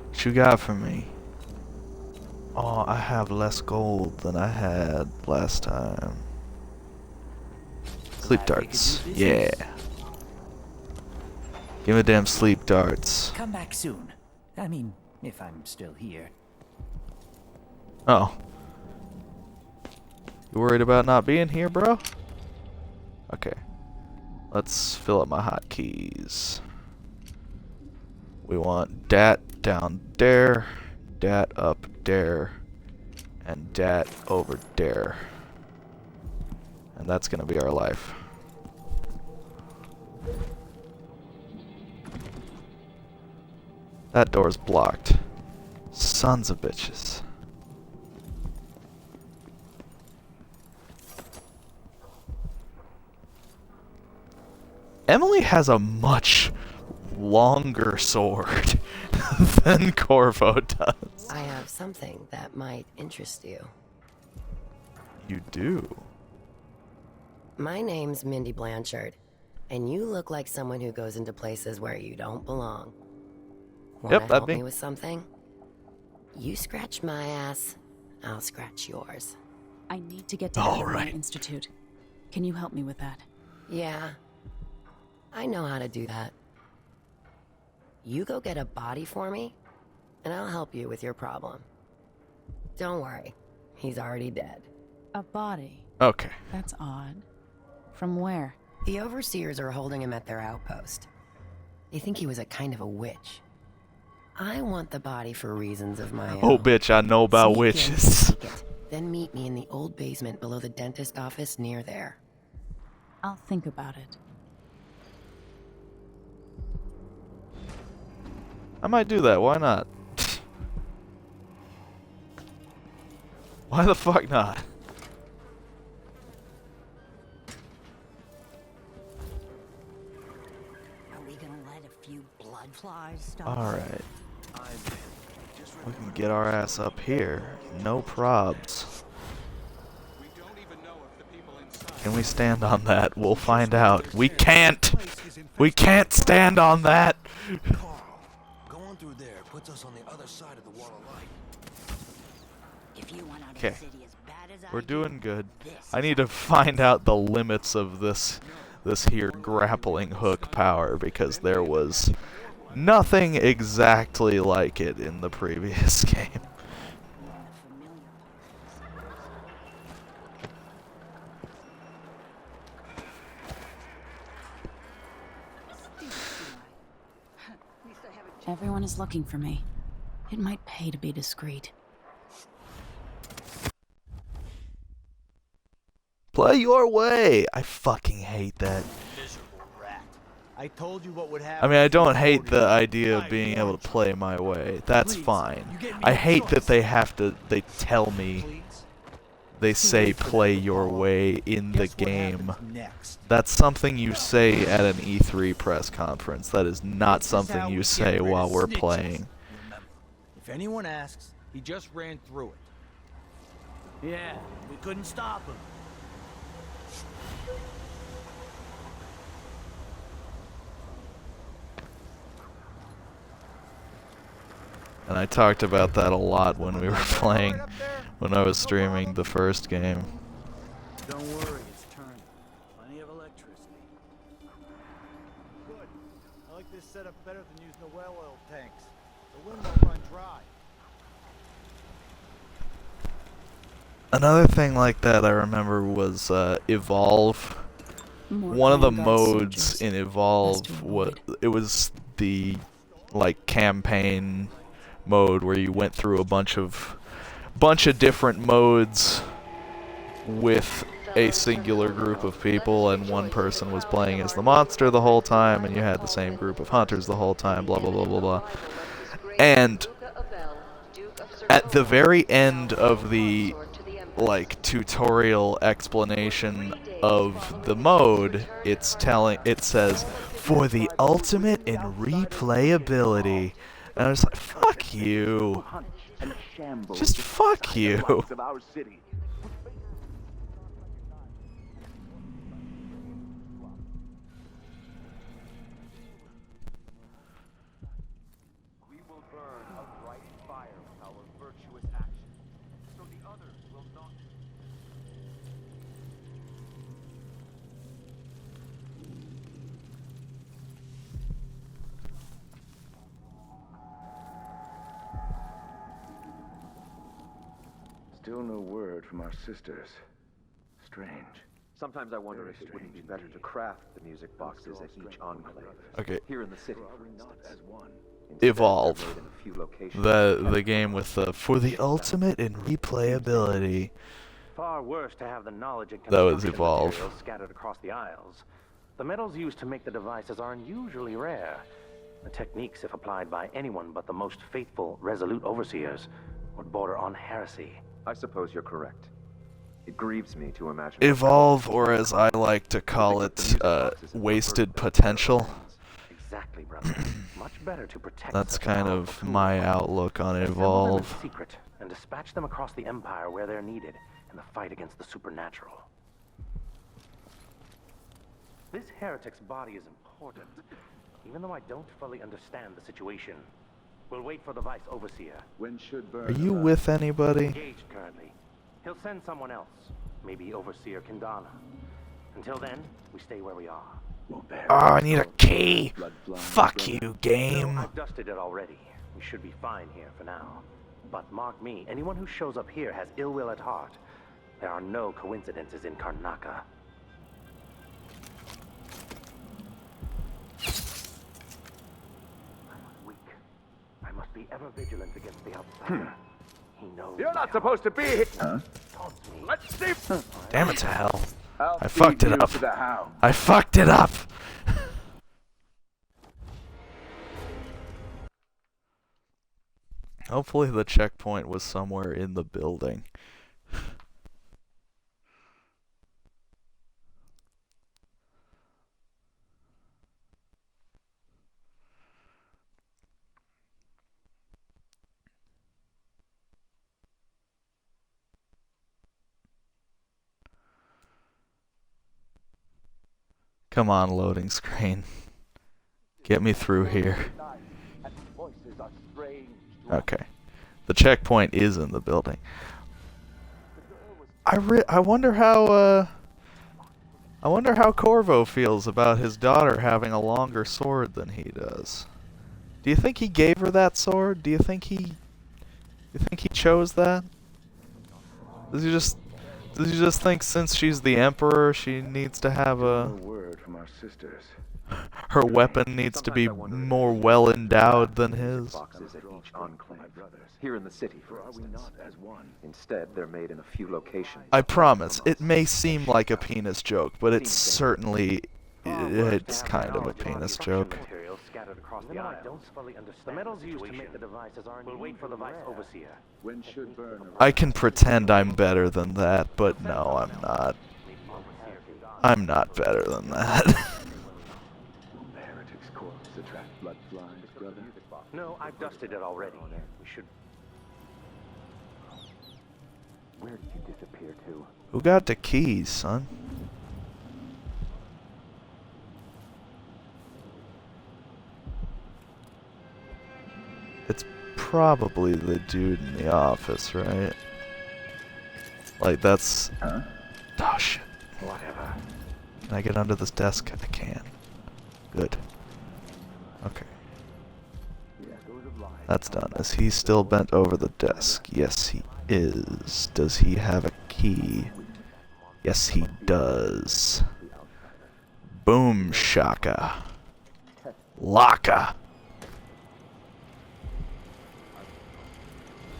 What you got for me? Oh, I have less gold than I had last time. Sleep darts. Yeah. Give me damn sleep darts. Come back soon. I mean, if I'm still here. Oh. You worried about not being here, bro? Okay. Let's fill up my hotkeys. We want dat down there, dat up there, and dat over there. And that's gonna be our life. That door's blocked. Sons of bitches. Emily has a much longer sword than Corvo does. I have something that might interest you. You do? My name's Mindy Blanchard, and you look like someone who goes into places where you don't belong. Wanna Yep, help that'd me be. with something? You scratch my ass, I'll scratch yours. I need to get to All the right. Institute. Can you help me with that? Yeah, I know how to do that. You go get a body for me, and I'll help you with your problem. Don't worry, he's already dead. A body? Okay. That's odd. From where? The overseers are holding him at their outpost. They think he was a kind of a witch. I want the body for reasons of my own. Oh, bitch, I know about Sneak in, witches. take it, then meet me in the old basement below the dentist office near there. I'll think about it. I might do that. Why not? Why the fuck not? Are we gonna let a few blood flies stop? Alright. We can get our ass up here. No probs. Can we stand on that? We'll find out. We can't! We can't stand on that! Going through there puts us on the other side of the wall of light. If you want out of Okay. the city as bad as We're I do, doing good. this I need to find out the limits of this here grappling hook power, because there was nothing exactly like it in the previous game. Everyone is looking for me. It might pay to be discreet. Play your way! I fucking hate that. I told you what would I happen. mean, I don't hate the idea of being able to play my way. That's fine. I hate that they tell me, they say play your way in the game. That's something you say at an E3 press conference. That is not something you say while we're playing. If anyone asks, he just ran through it. Yeah, we couldn't stop him. And I talked about that a lot when we were playing, when I was streaming the first game. Don't worry, it's turning. Plenty of electricity. Good. I like this setup better than using the well oil tanks. The wind won't run dry. Another thing like that I remember was Evolve. One of the modes in Evolve was the like campaign mode where you went through a bunch of different modes with a singular group of people, and one person was playing as the monster the whole time, and you had the same group of hunters the whole time, blah blah blah blah blah. And at the very end of the like tutorial explanation of the mode, it says for the ultimate in replayability, and I was like, fuck you, just fuck you. Still no word from our sisters. Strange. Sometimes I wonder if it wouldn't be better to craft the music boxes at each enclave. Okay. Here in the city, for instance. Evolve. The game with the for the ultimate in replayability. Far worse to have the knowledge and That was construction Evolve. materials scattered across the aisles. The metals used to make the devices are unusually rare. The techniques, if applied by anyone but the most faithful, resolute overseers, would border on heresy. I suppose you're correct. It grieves me to imagine. Evolve, or as I like to call it, wasted potential. Exactly, brother. Much better to protect. That's kind of my outlook on Evolve. Secret and dispatch them across the Empire where they're needed in the fight against the supernatural. This heretic's body is important, even though I don't fully understand the situation. We'll wait for the Vice Overseer. When should Are you with anybody? Engaged currently. He'll send someone else, maybe Overseer Kindana. Until then, we stay where we are. Oh, I need a key. Fuck you, game. I've dusted it already. We should be fine here for now. But mark me, anyone who shows up here has ill will at heart. There are no coincidences in Karnaca. I'm weak. I must be ever vigilant against the outsider. He knows. You're not supposed to be here. Huh? Let's see. Damn it to hell. I'll I fucked feed it you up. to the hound. I fucked it up. Hopefully the checkpoint was somewhere in the building. Come on, loading screen. Get me through here. Okay. The checkpoint is in the building. I wonder how Corvo feels about his daughter having a longer sword than he does. Do you think he gave her that sword? Do you think he chose that? Does he just think since she's the emperor she needs to have a word from our sisters. her weapon needs to be more well endowed than his? Boxes at each enclave. Here in the city, for instance. Instead, they're made in a few locations. I promise, it may seem like a penis joke, but it's certainly it's kind of a penis joke. The metals used to make the devices are. We'll wait for the Vice Overseer. When should burn I can pretend I'm better than that, but no, I'm not. I'm not better than that. Heretic's corpse attract blood flies, brother? No, I've dusted it already. We should. Where did you disappear to? Who got the keys, son? probably the dude in the office, right? Like, that's... Huh? Oh, shit. Whatever. Can I get under this desk? I can. Good. Okay. That's done. Is he still bent over the desk? Yes, he is. Does he have a key? Yes, he does. Boom shaka. Laka.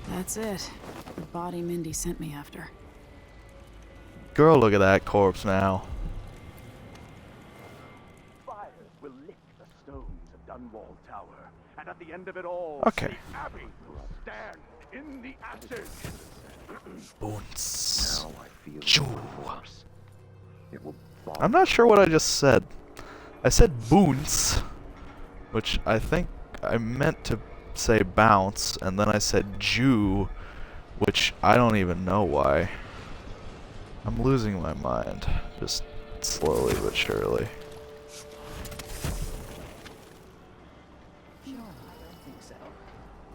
That's it. The body Mindy sent me after. Girl, look at that corpse now. Fire will lick the stones of Dunwall Tower, and at the end of it all, Okay. Saint Abbey will stand in the ashes. Boons. Now I feel Choo. force. It will I'm not sure what I just said. I said boons, which I think I meant to say bounce, and then I said Jew, which I don't even know why. I'm losing my mind, just slowly but surely.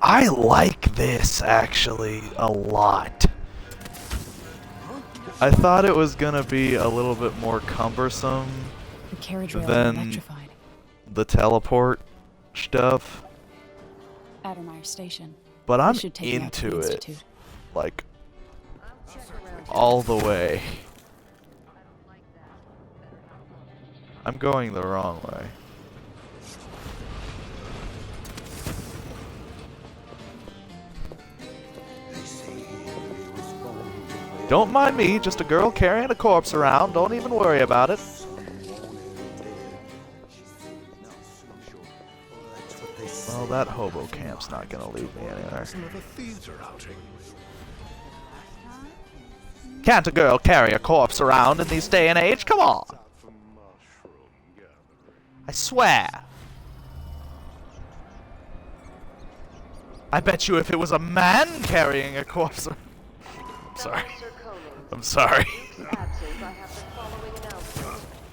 I like this, actually, a lot. I thought it was gonna be a little bit more cumbersome The carriage rail is than electrified. the teleport stuff, Addermeyer Station. but They I'm should take me out to into the it, Institute. like, all the way. I'm going the wrong way. Don't mind me, just a girl carrying a corpse around. Don't even worry about it. Well, that hobo camp's not gonna lead me anywhere. Some of the thieves are outing. Can't a girl carry a corpse around in this day and age? Come on! I swear. I bet you if it was a man carrying a corpse... I'm sorry. I'm sorry.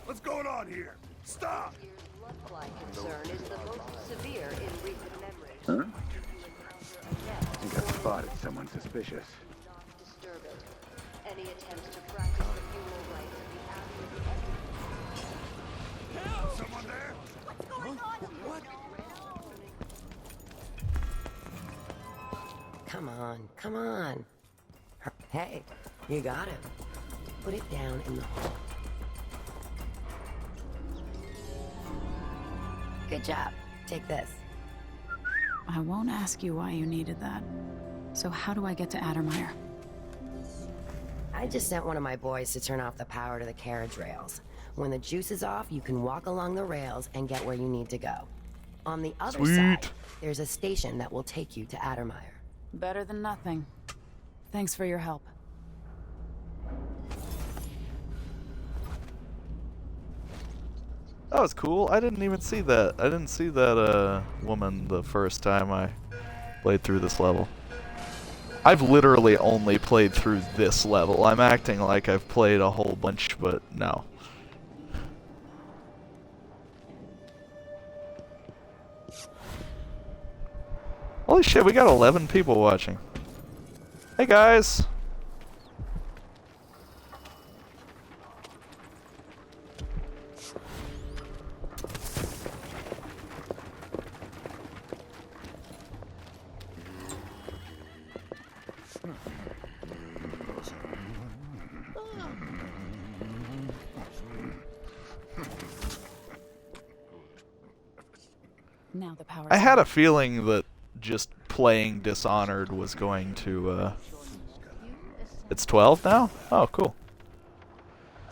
What's going on here? Stop! Concern is the most severe in recent memory. Huh? I think I've spotted someone suspicious. Disturb it. Any attempts to practice the funeral rites of the abbey. Someone there? What's going on? What? Come on, come on. Hey, you got it. Put it down in the hole. Good job. Take this. I won't ask you why you needed that. So how do I get to Addermeyer? I just sent one of my boys to turn off the power to the carriage rails. When the juice is off, you can walk along the rails and get where you need to go. On the other side, there's a station that will take you to Addermeyer. Better than nothing. Thanks for your help. That was cool. I didn't even see that. I didn't see that woman the first time I played through this level. I've literally only played through this level. I'm acting like I've played a whole bunch, but no. Holy shit, we got 11 people watching. Hey guys! Now the power. I had a feeling that just playing Dishonored was going to, It's 12 now? Oh, cool.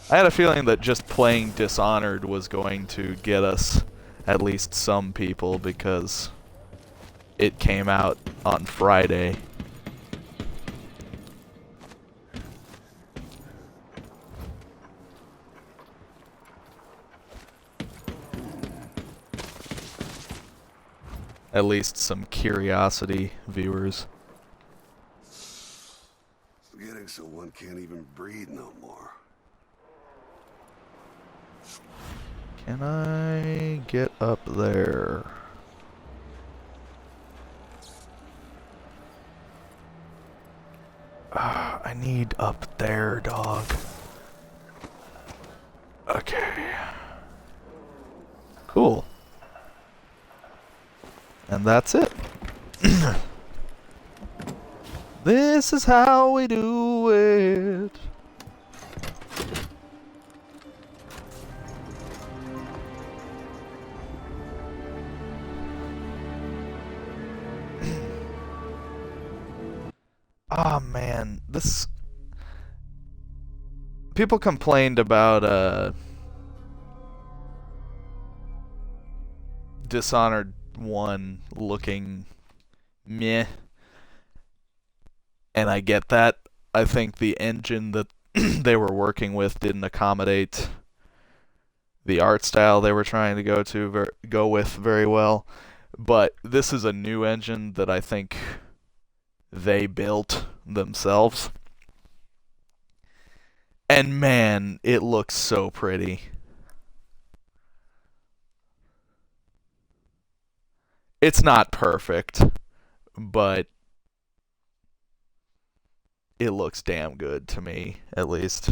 I had a feeling that just playing Dishonored was going to get us at least some people because it came out on Friday. At least some curiosity viewers. It's getting so one can't even breathe no more. Can I get up there? I need up there, dog. Okay. Cool. And that's it. This is how we do it. Oh man, this... People complained about Dishonored 1 looking meh. And I get that. I think the engine that they were working with didn't accommodate the art style they were trying to go with very well. But this is a new engine that I think they built themselves. And man, it looks so pretty. It's not perfect, but it looks damn good to me, at least.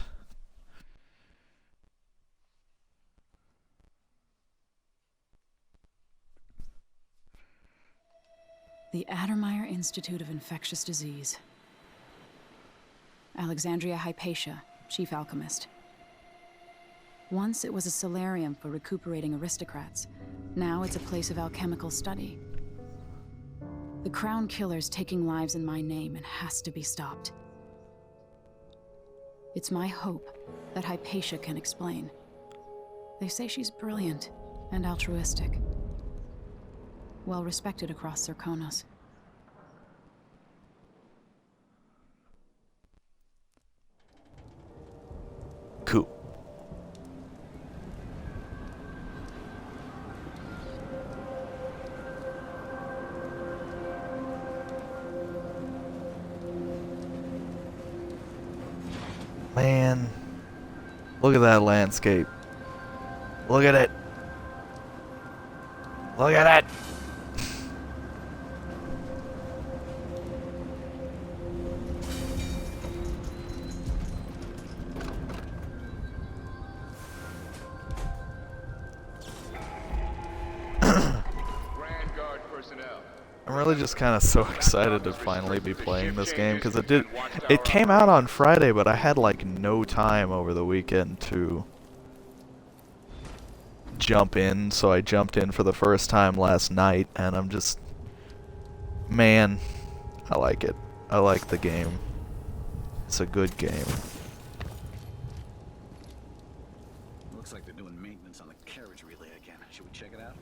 The Addermeyer Institute of Infectious Disease. Alexandria Hypatia, chief alchemist. Once it was a solarium for recuperating aristocrats. Now it's a place of alchemical study. The Crown Killer's taking lives in my name and has to be stopped. It's my hope that Hypatia can explain. They say she's brilliant and altruistic. Well respected across Zirconos. Cool. Man, look at that landscape. Look at it. Look at it. I'm really just kind of so excited to finally be playing this game because it came out on Friday, but I had like no time over the weekend to jump in, so I jumped in for the first time last night, and I'm just, man, I like it. I like the game. It's a good game. Looks like they're doing maintenance on the carriage relay again. Should we check it out?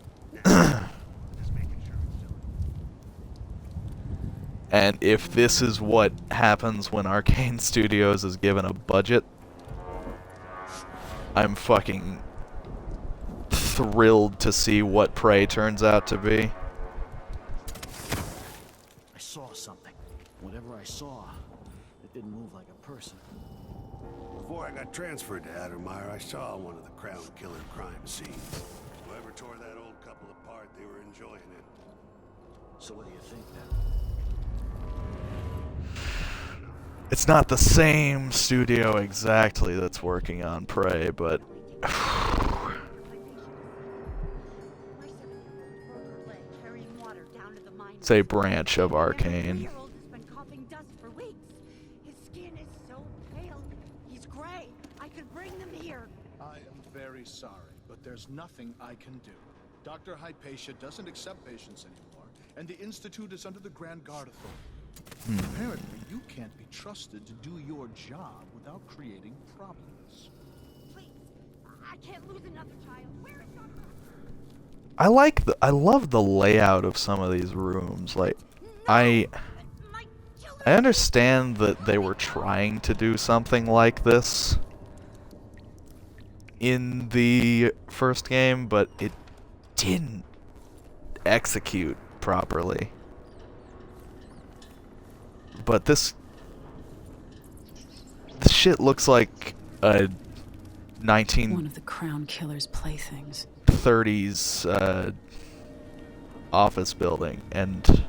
And if this is what happens when Arcane Studios is given a budget, I'm fucking thrilled to see what Prey turns out to be. I saw something. Whatever I saw, it didn't move like a person. Before I got transferred to Addermeyer, I saw one of the Crown Killer crime scenes. Whoever tore that old couple apart, they were enjoying it. So what do you think then? It's not the same studio exactly that's working on Prey, but it's a branch of Arcane. I am very sorry, but there's nothing I can do. Dr. Hypatia doesn't accept patients anymore, and the Institute is under the Grand Guard Authority. Apparently, you can't be trusted to do your job without creating problems. Please, I can't lose another child. Where is Dr. I love the layout of some of these rooms. Like, I understand that they were trying to do something like this in the first game, but it didn't execute properly. But this shit looks like a One of the Crown Killer's playthings. 1930s office building, and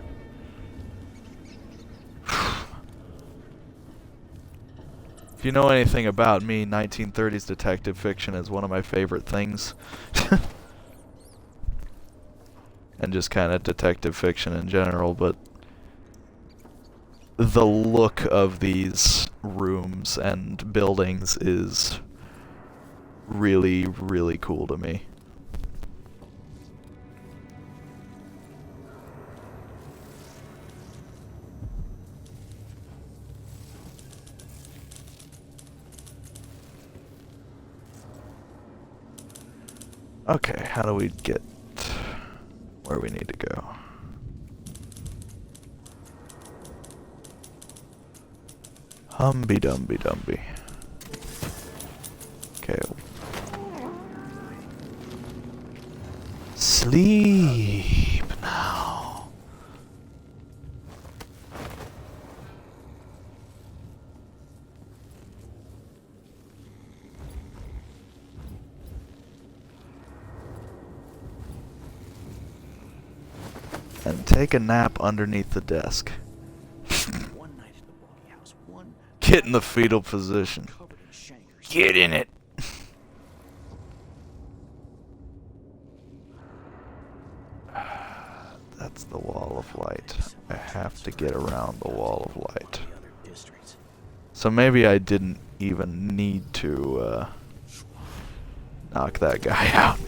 If you know anything about me, 1930s detective fiction is one of my favorite things. And just kind of detective fiction in general, but the look of these rooms and buildings is really, really cool to me. Okay, how do we get where we need to go? Humby-dumby-dumby. Okay. Sleep now. And take a nap underneath the desk. Get in the fetal position. Get in it. That's the wall of light. I have to get around the wall of light. So maybe I didn't even need to knock that guy out.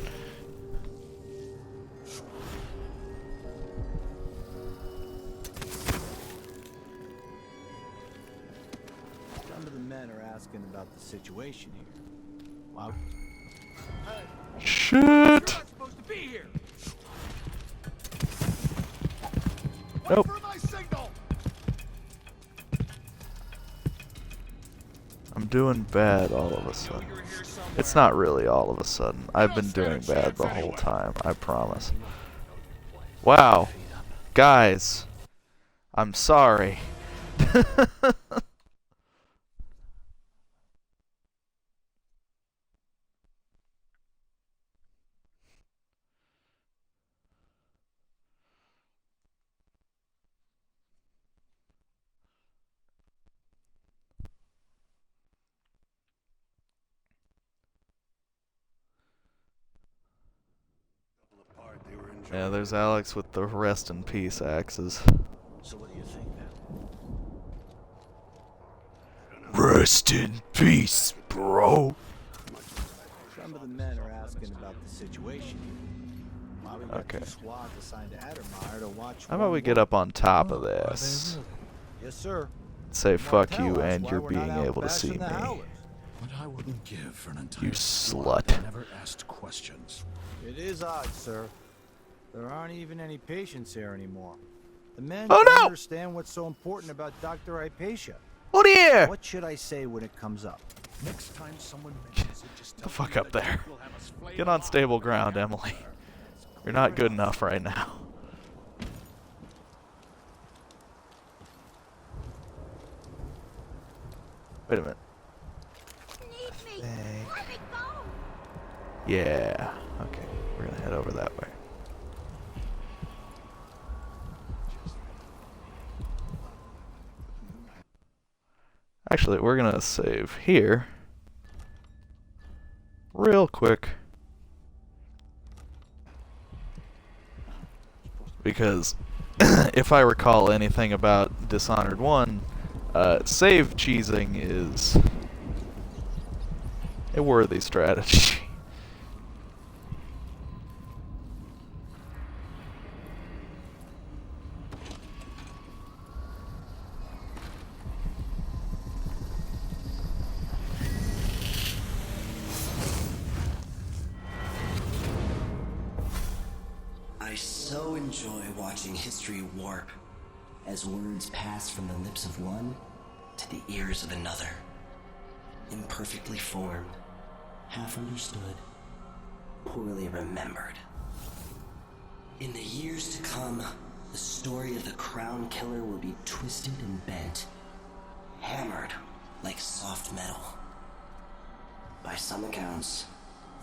About the situation here. Wow. Shit. You're not supposed to be here. Nope. I'm doing bad all of a sudden. It's not really all of a sudden. I've been doing bad the whole time, I promise. Wow. Guys. I'm sorry. Yeah, there's Alex with the rest in peace axes. So what do you think now? Rest in peace, bro. Some of the men are asking about the situation here. Why we got two squads assigned to Addermeyer to watch. How about we get up on top of this? Yes, sir. Say fuck you and you're being able to see me. What I wouldn't give for an entire You slut. never asked questions. It is odd, sir. There aren't even any patients here anymore. The men don't understand what's so important about Dr. Hypatia. Oh dear! What should I say when it comes up? Next time someone mentions it, just the fuck up there. Get on stable ground, Emily. You're not good enough right now. Wait a minute. Yeah. Okay, we're gonna head over that way. Actually, we're gonna save here real quick because if I recall anything about Dishonored 1, save cheesing is a worthy strategy. I so enjoy watching history warp as words pass from the lips of one to the ears of another. Imperfectly formed, half understood, poorly remembered. In the years to come, the story of the Crown Killer will be twisted and bent, hammered like soft metal. By some accounts,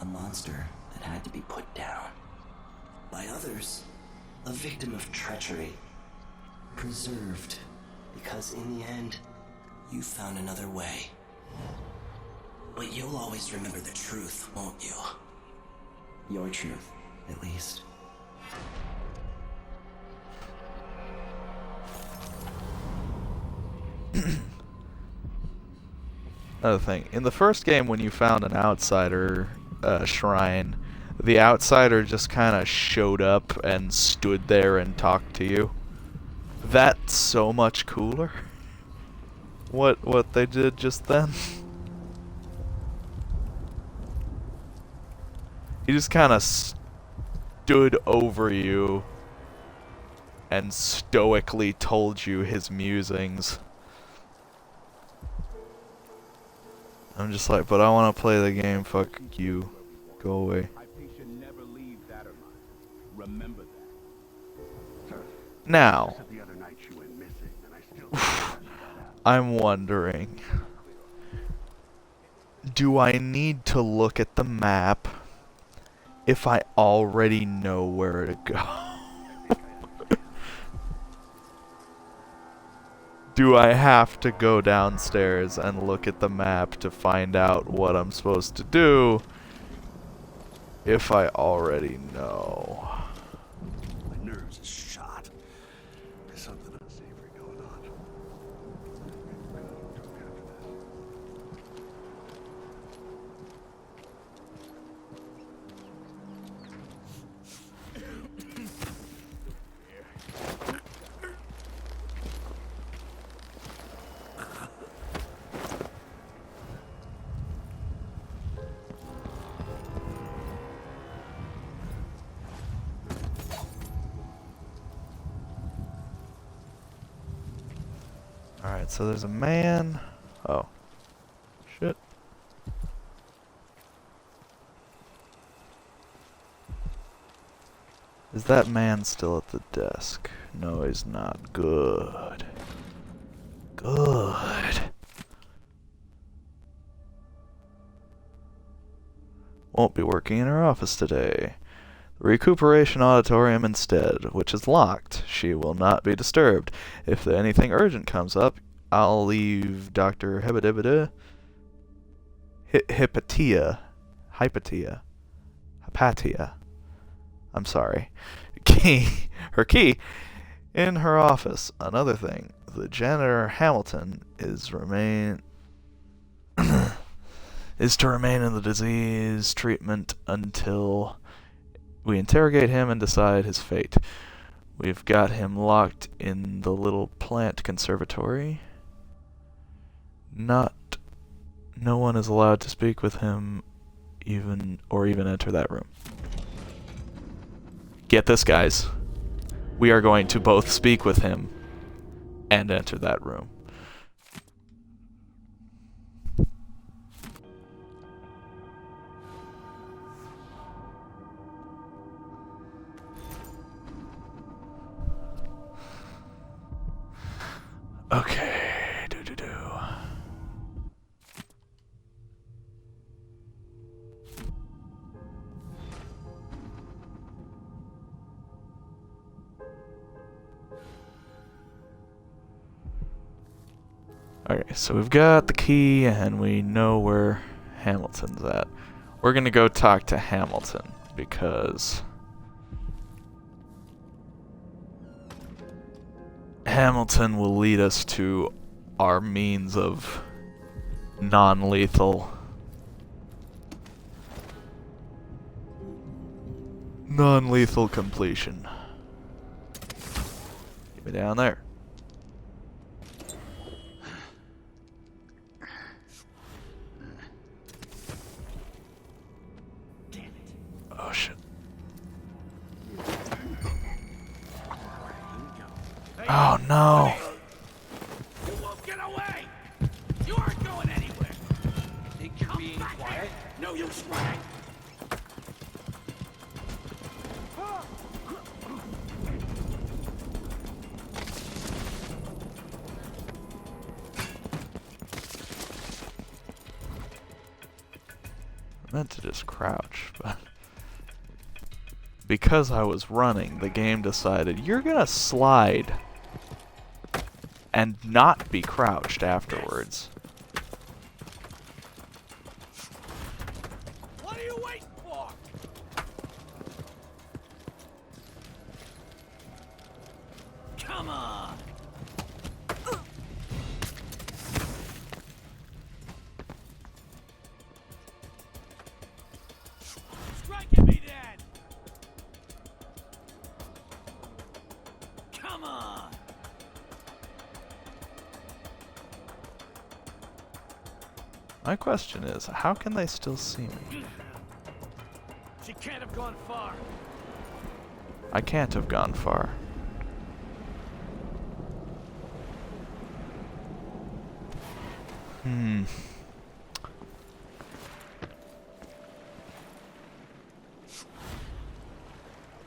a monster that had to be put down. By others, a victim of treachery, preserved because in the end, you found another way. But you'll always remember the truth, won't you? Your truth, at least. Another thing, in the first game when you found an outsider shrine, the outsider just kind of showed up and stood there and talked to you. That's so much cooler. What they did just then. He just kind of stood over you and stoically told you his musings. I'm just like, but I want to play the game, fuck you. Go away. Now, I'm wondering, do I need to look at the map if I already know where to go? Do I have to go downstairs and look at the map to find out what I'm supposed to do if I already know? My nerves are shot. There's something unsavory going on. Alright, so there's a man. Oh. Shit. Is that man still at the desk? No, he's not. Good. Good. Won't be working in her office today. The recuperation auditorium instead, which is locked. She will not be disturbed. If anything urgent comes up, I'll leave Dr. Hypatia. I'm sorry. Her key in her office. Another thing, the janitor Hamilton is to remain in the disease treatment until we interrogate him and decide his fate. We've got him locked in the little plant conservatory. No one is allowed to speak with him even enter that room. Get this, guys. We are going to both speak with him and enter that room. Okay. Okay, so we've got the key and we know where Hamilton's at. We're gonna go talk to Hamilton because Hamilton will lead us to our means of non-lethal completion. Get me down there. Oh shit. Oh no. You won't get away! You aren't going anywhere! Think you're being quiet? No use running! I meant to just crouch, but because I was running, the game decided you're gonna slide and not be crouched afterwards. My question is, how can they still see me? She can't have gone far. I can't have gone far.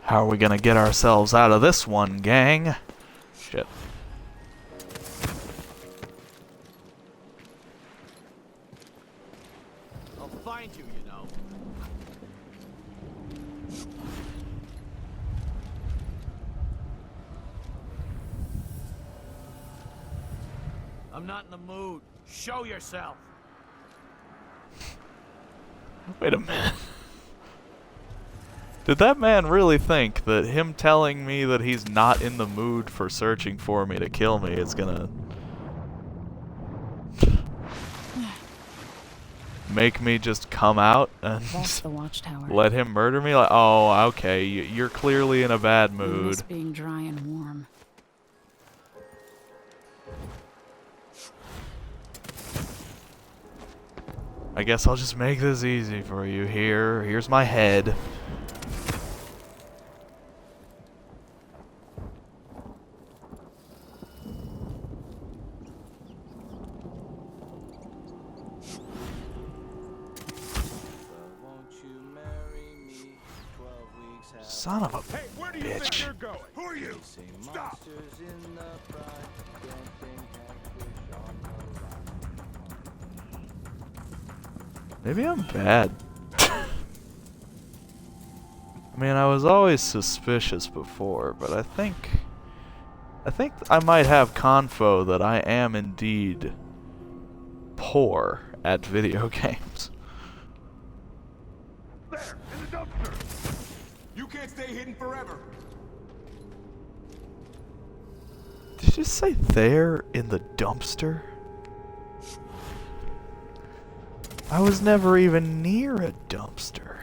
How are we gonna get ourselves out of this one, gang? Shit. I'll find you, you know. I'm not in the mood. Show yourself. Wait a minute. Did that man really think that him telling me that he's not in the mood for searching for me to kill me is gonna make me just come out and That's the watchtower. let him murder me? Like, oh, okay, you're clearly in a bad I mood. miss being dry and warm. I guess I'll just make this easy for you. Here's my head. Son of a Hey, where do you bitch. think you're going? Who are you? Stop! Maybe I'm bad. I mean, I was always suspicious before, but I think I might have confo that I am indeed poor at video games. There, in the dumpster! You can't stay hidden forever! Did you say there in the dumpster? I was never even near a dumpster.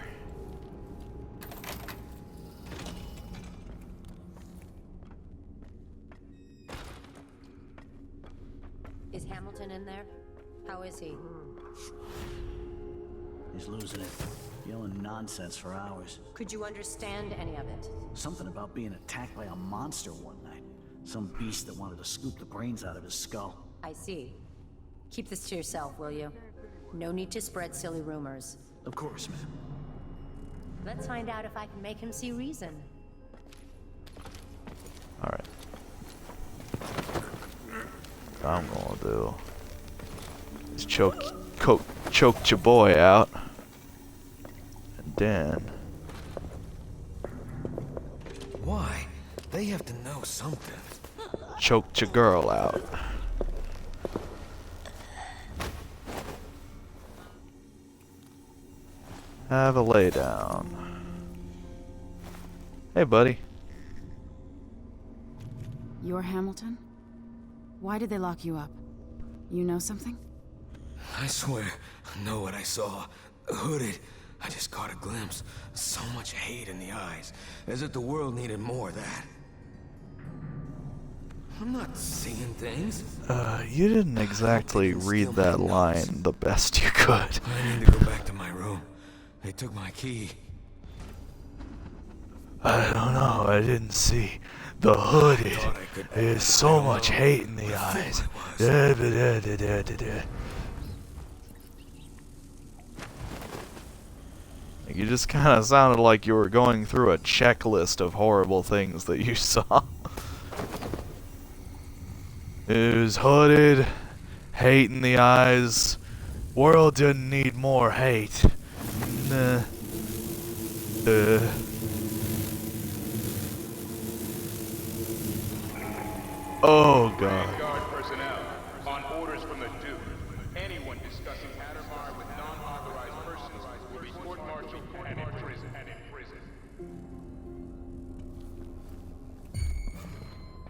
Is Hamilton in there? How is he? He's losing it. Yelling nonsense for hours. Could you understand any of it? Something about being attacked by a monster one night. Some beast that wanted to scoop the brains out of his skull. I see. Keep this to yourself, will you? No need to spread silly rumors. Of course, ma'am. Let's find out if I can make him see reason. Alright. What I'm gonna do is choke your boy out. And then Why? They have to know something. choke your girl out. Have a lay down. Hey, buddy. You're Hamilton? Why did they lock you up? You know something? I swear, I know what I saw. Hooded. I just caught a glimpse. So much hate in the eyes. As if the world needed more of that. I'm not seeing things. You didn't exactly read that line the best you could. I need to go back to my room. They took my key. I don't know, I didn't see. The hooded. There's so much hate in the eyes. You just kind of sounded like you were going through a checklist of horrible things that you saw. It was hooded, hate in the eyes. World didn't need more hate. Nah. Oh god. Guard personnel, on orders from the Duke, anyone discussing Addermire with non-authorized persons will be court-martialed and imprisoned.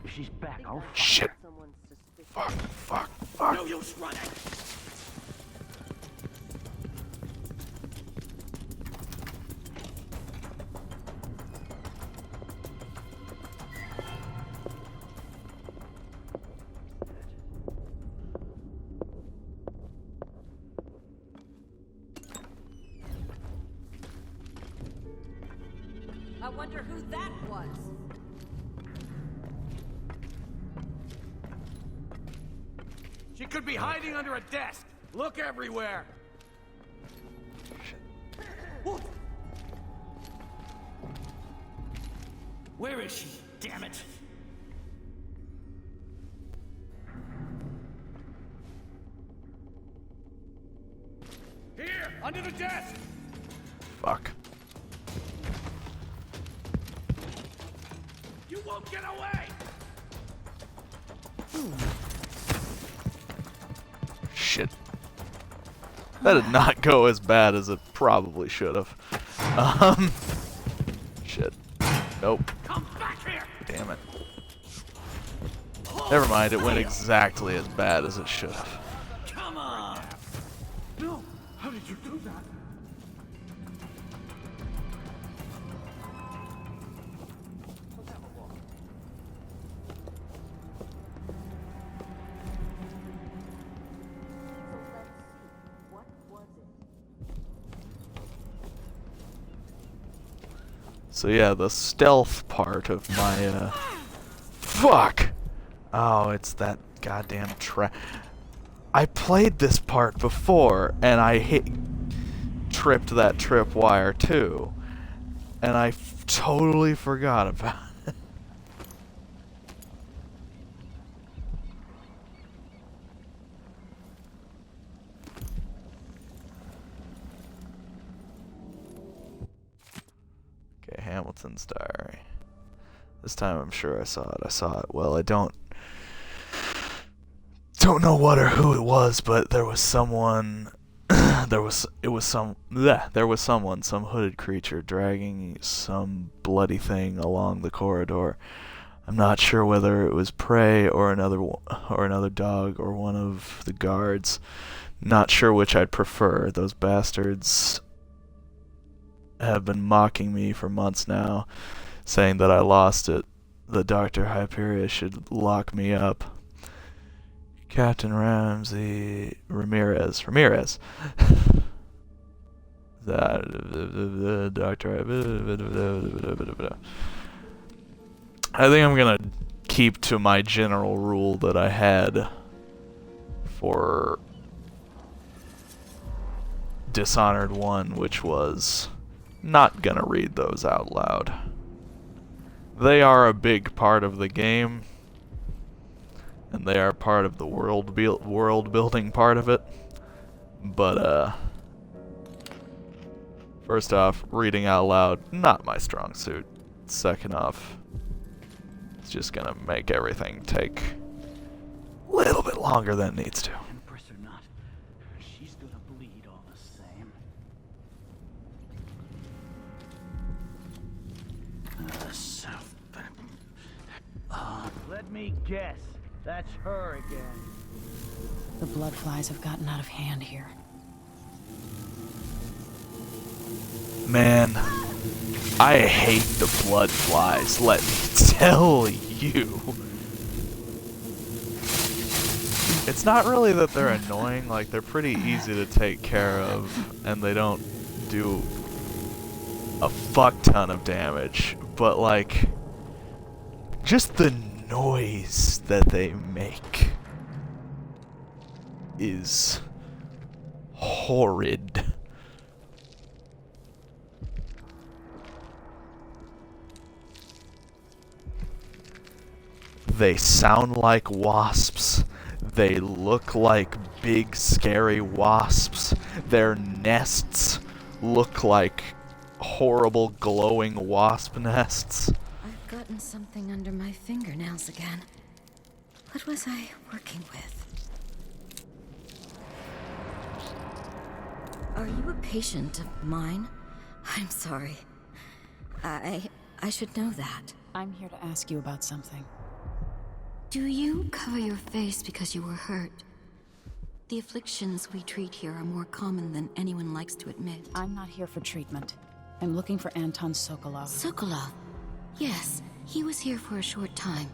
If she's back, I'll Shit. Fuck. No use running. I wonder who that was. She could be hiding under a desk. Look everywhere. Where is she? Damn it! Here, under the desk. Fuck. You won't get away. Shit. That did not go as bad as it probably should have. Shit. Nope. Come back here. Damn it. Never mind, it went exactly as bad as it should have. Come on. No. How did you do that? So yeah, the stealth part of my, fuck! Oh, it's that goddamn trap. I played this part before, and I tripped that tripwire too. And I totally forgot about it. Okay, Hamilton's diary. This time I'm sure I saw it. I saw it. Well, I don't know what or who it was, but there was someone there was someone, some hooded creature dragging some bloody thing along the corridor. I'm not sure whether it was prey or another dog or one of the guards. Not sure which I'd prefer. Those bastards have been mocking me for months now, saying that I lost it. The Dr. Hyperion should lock me up. Captain Ramirez. The Dr. I think I'm gonna keep to my general rule that I had for Dishonored 1, which was not gonna read those out loud. They are a big part of the game, and they are part of the world building part of it. But first off, reading out loud, not my strong suit. Second off, it's just gonna make everything take a little bit longer than it needs to. Empress or not, she's gonna bleed all the same. Let me guess. That's her again. The blood flies have gotten out of hand here. Man, I hate the blood flies, let me tell you. It's not really that they're annoying, like they're pretty easy to take care of, and they don't do a fuck ton of damage, but like, just the noise that they make is horrid. They sound like wasps. They look like big scary wasps. Their nests look like horrible glowing wasp nests. I've gotten something under my fingernails again. What was I working with? Are you a patient of mine? I'm sorry. I should know that. I'm here to ask you about something. Do you cover your face because you were hurt? The afflictions we treat here are more common than anyone likes to admit. I'm not here for treatment. I'm looking for Anton Sokolov. Sokolov? Yes, he was here for a short time,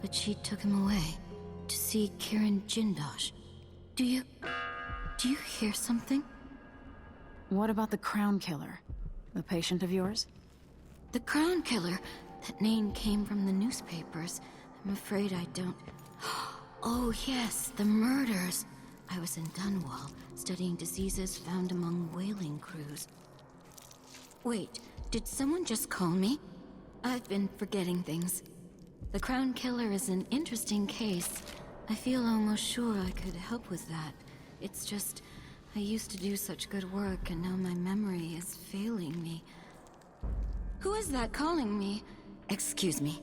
but she took him away to see Kirin Jindosh. Do you hear something? What about the Crown Killer? The patient of yours? The Crown Killer. That name came from the newspapers. I'm afraid I don't... Oh yes, the murders. I was in Dunwall, studying diseases found among whaling crews. Wait, did someone just call me? I've been forgetting things. The Crown Killer is an interesting case. I feel almost sure I could help with that. It's just, I used to do such good work and now my memory is failing me. Who is that calling me? Excuse me.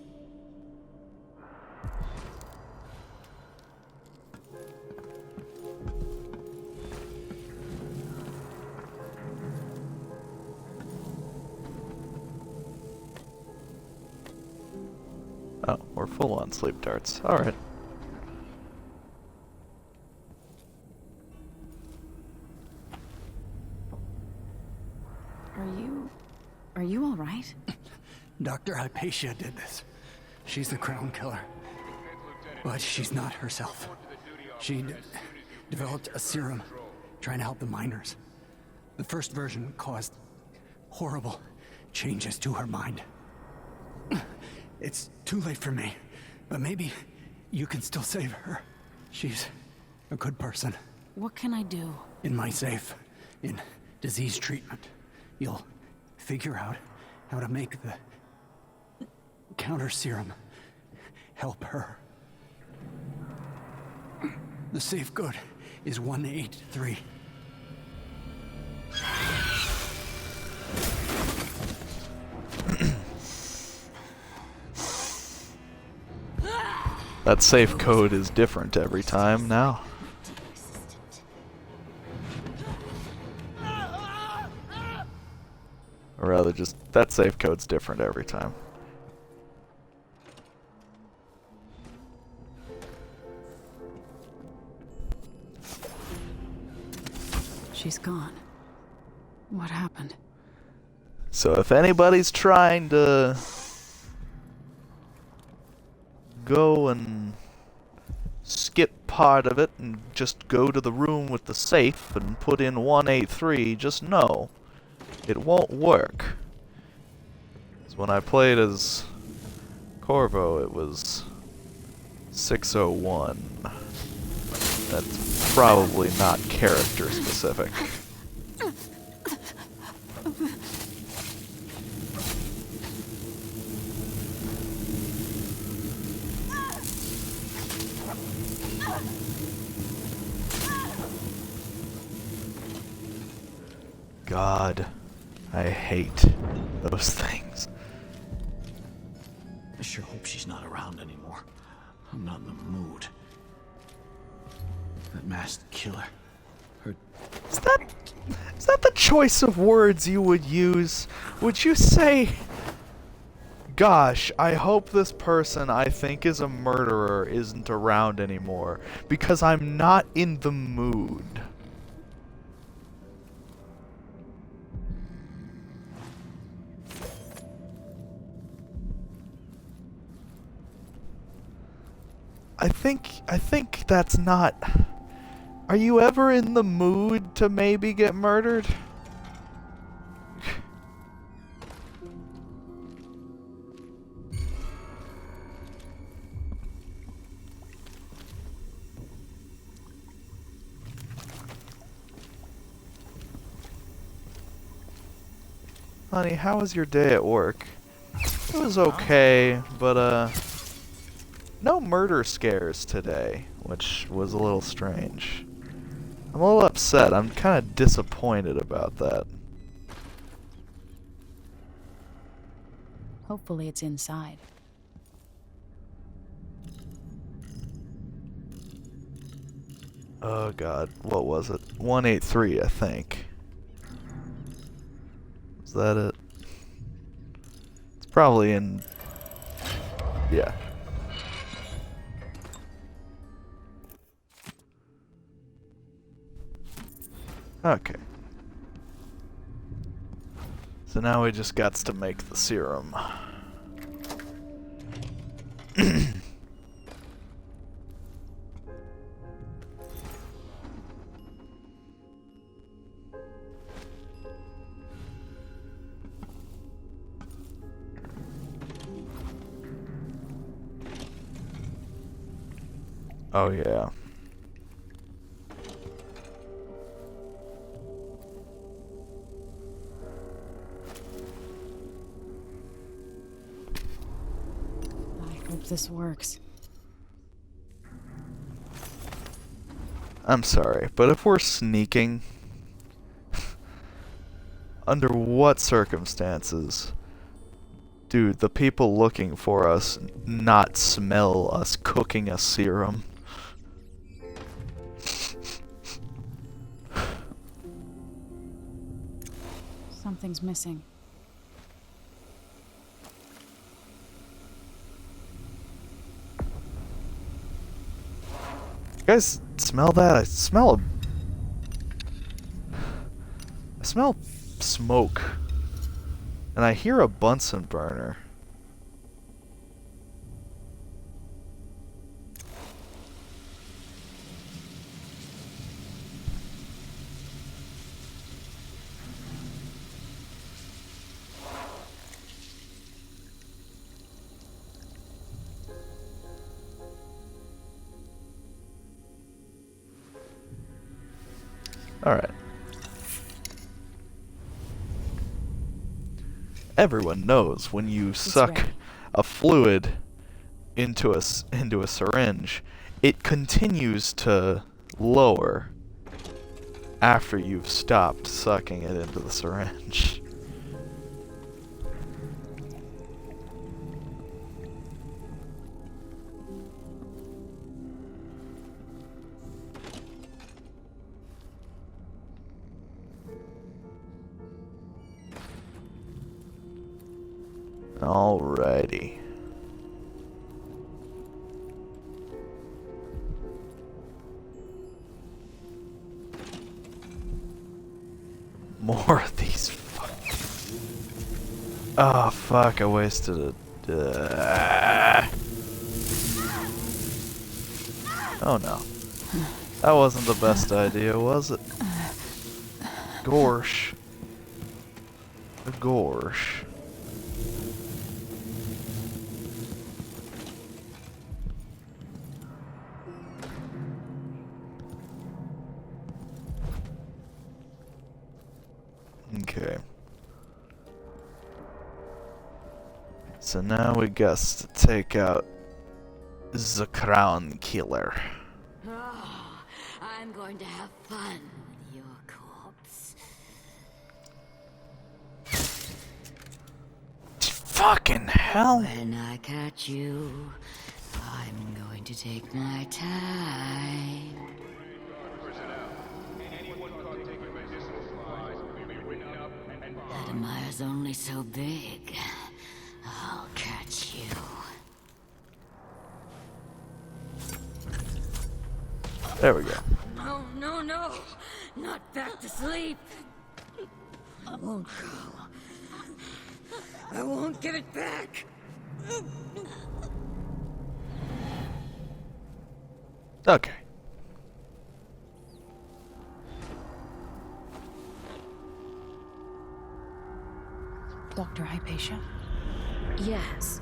Oh, we're full on sleep darts. Alright. Are you all right? Dr. Hypatia did this. She's the Crown Killer. But she's not herself. She developed a serum trying to help the miners. The first version caused horrible changes to her mind. It's too late for me, but maybe you can still save her. She's a good person. What can I do? In my safe, in disease treatment, you'll figure out how to make the counter serum help her. The safe code is 183. That safe code is different every time now. Or rather, just that safe code's different every time. She's gone. What happened? So if anybody's trying to go and skip part of it and just go to the room with the safe and put in 183, just know it won't work. 'Cause when I played as Corvo, it was 601. That's probably not character specific. God, I hate those things. I sure hope she's not around anymore. I'm not in the mood. That masked killer. Her... Is that the choice of words you would use? Would you say, gosh, I hope this person I think is a murderer isn't around anymore because I'm not in the mood? I think that's not... Are you ever in the mood to maybe get murdered? Honey, how was your day at work? It was okay, but no murder scares today, which was a little strange. I'm a little upset. I'm kind of disappointed about that. Hopefully it's inside. Oh god, what was it? 183, I think. Is that it? It's probably in... Yeah. Okay. So now we just got to make the serum. Oh yeah. I hope this works. I'm sorry, but if we're sneaking, under what circumstances do the people looking for us not smell us cooking a serum? Something's missing. You guys smell that? I smell smoke. And I hear a Bunsen burner. Alright. Everyone knows when you suck a fluid into a syringe, it continues to lower after you've stopped sucking it into the syringe. Alrighty. More of these oh fuck, I wasted it. Oh no. That wasn't the best idea, was it? Gorsh. Gorsh. Okay. So now we got to take out the Crown Killer. Oh, I'm going to have fun with your corpse. Fucking hell. When I catch you, I'm going to take my time. That admire's only so big. I'll catch you. There we go. No, no, no! Not back to sleep! I won't go. I won't give it back! Okay. Dr. Hypatia? Yes.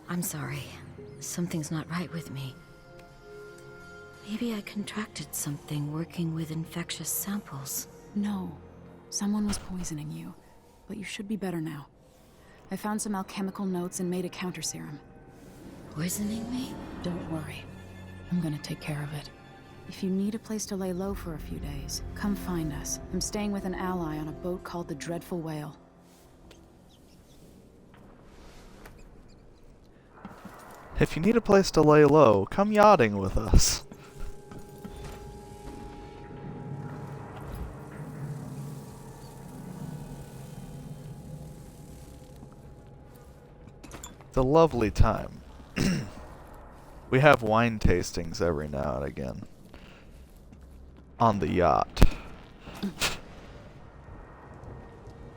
I'm sorry. Something's not right with me. Maybe I contracted something working with infectious samples. No. Someone was poisoning you. But you should be better now. I found some alchemical notes and made a counter serum. Poisoning me? Don't worry. I'm gonna take care of it. If you need a place to lay low for a few days, come find us. I'm staying with an ally on a boat called the Dreadful Whale. If you need a place to lay low, come yachting with us. It's a lovely time. We have wine tastings every now and again. On the yacht.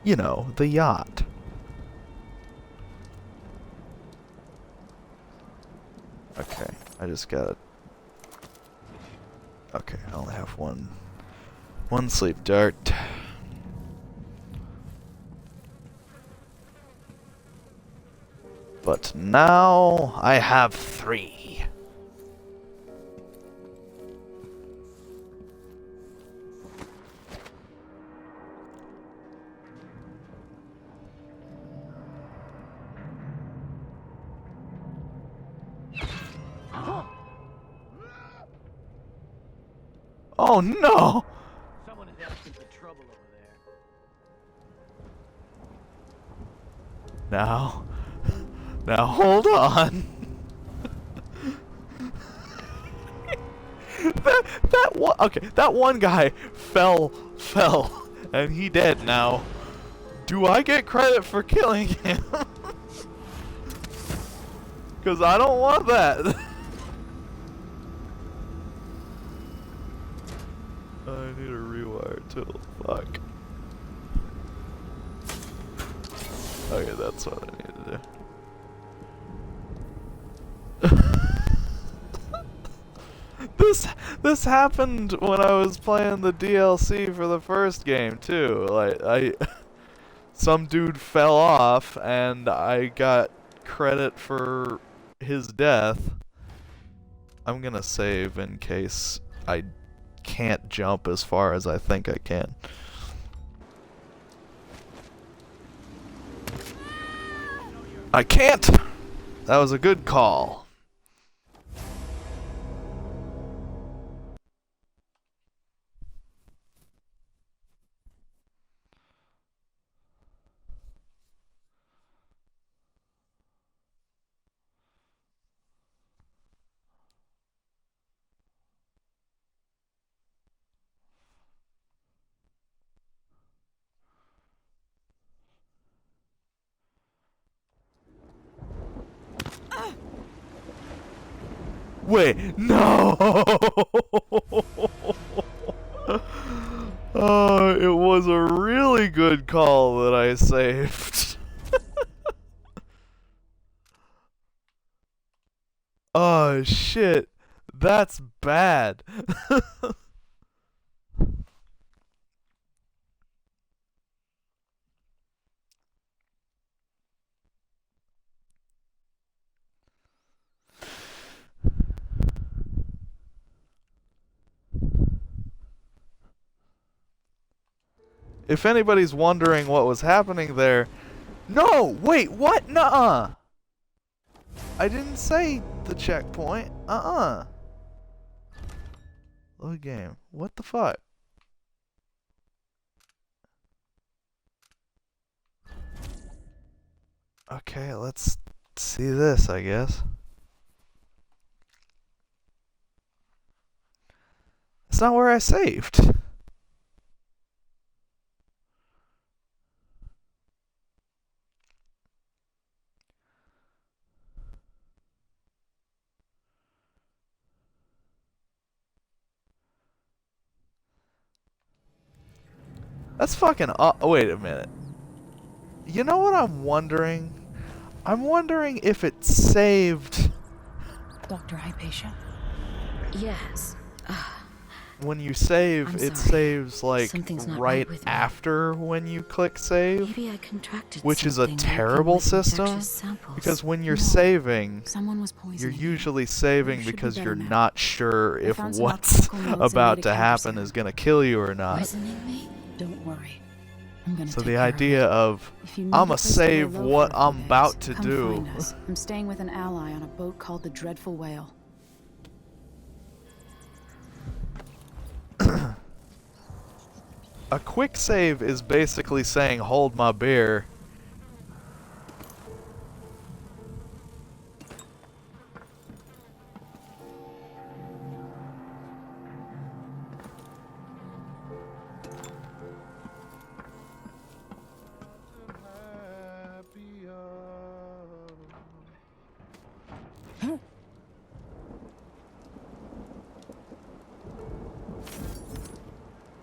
You know, the yacht. Okay, I just got it. Okay, I only have one sleep dart. But now I have 3. Oh no! Someone is asking for trouble over there. Now hold on. that one guy fell, and he dead now. Do I get credit for killing him? Cause I don't want that. I need a rewire tool. Fuck. Okay, that's what I need to do. This happened when I was playing the DLC for the first game too. Like some dude fell off and I got credit for his death. I'm gonna save in case I can't jump as far as I think I can. I can't! That was a good call. Wait, no! Oh, it was a really good call that I saved. Oh shit, that's bad. If anybody's wondering what was happening there, no, wait, what? Nuh-uh. I didn't say the checkpoint. Load game. What the fuck? Okay, let's see this, I guess. It's not where I saved. That's fucking wait a minute. You know what I'm wondering? I'm wondering if it saved... Dr. Hypatia? Yes. When you save, it saves like Something's not right right with me. after when you click save, Maybe I contracted which is a something that came terrible with system infectious samples. because when you're No, saving, someone was you're poisoning. usually saving should be because better you're now. not sure I if found some what's alchemical notes and about made to a happen counterserum. is gonna kill you or not. Poisoning me? Don't worry. I'm gonna So take the care of idea of If you need I'ma a place to lay save low what for a few I'm days, about to come do. find us. I'm staying with an ally on a boat called the Dreadful Whale. A quick save is basically saying hold my beer.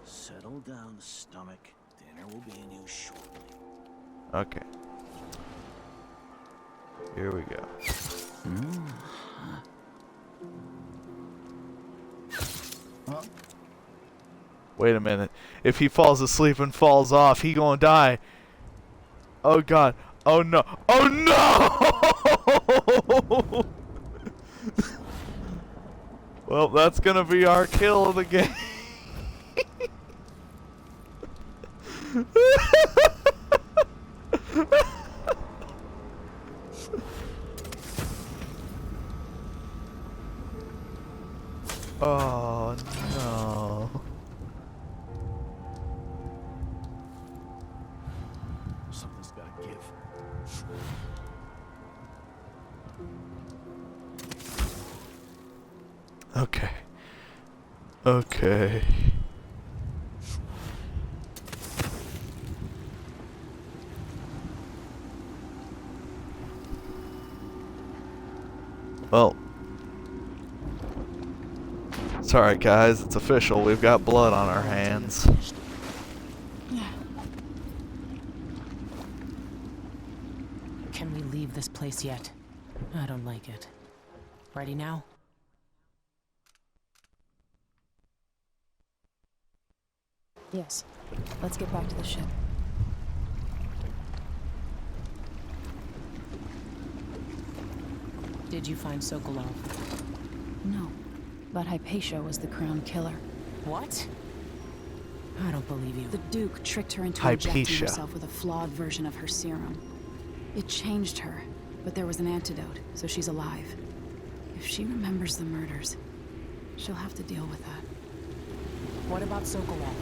Settle down, stomach. Dinner will be in you shortly. Okay. Here we go. Wait a minute. If he falls asleep and falls off, he gonna die. Oh god. Oh no. Oh no! Well, that's gonna be our kill of the game. Oh no. Okay. Okay. Well. It's alright, guys. It's official. We've got blood on our hands. Can we leave this place yet? I don't like it. Ready now? Yes. Let's get back to the ship. Did you find Sokolov? No. But Hypatia was the crown killer. What? I don't believe you. The Duke tricked her into Hypatia. injecting herself with a flawed version of her serum. It changed her, but there was an antidote, so she's alive. If she remembers the murders, she'll have to deal with that. What about Sokolov?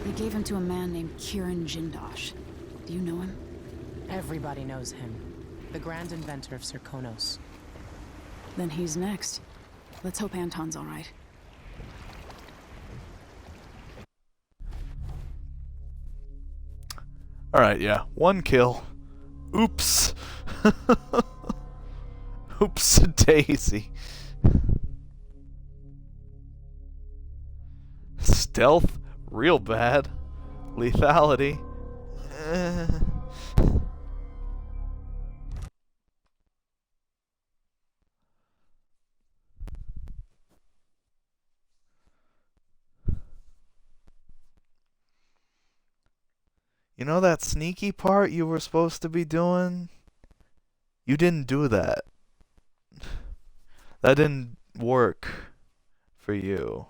They gave him to a man named Kirin Jindosh. Do you know him? Everybody knows him. The grand inventor of Serkonos. Then he's next. Let's hope Anton's all right. Alright, yeah. 1 kill. Oops. Oops, Daisy. Stealth? Real bad. Lethality? You know that sneaky part you were supposed to be doing? You didn't do that. That didn't work for you.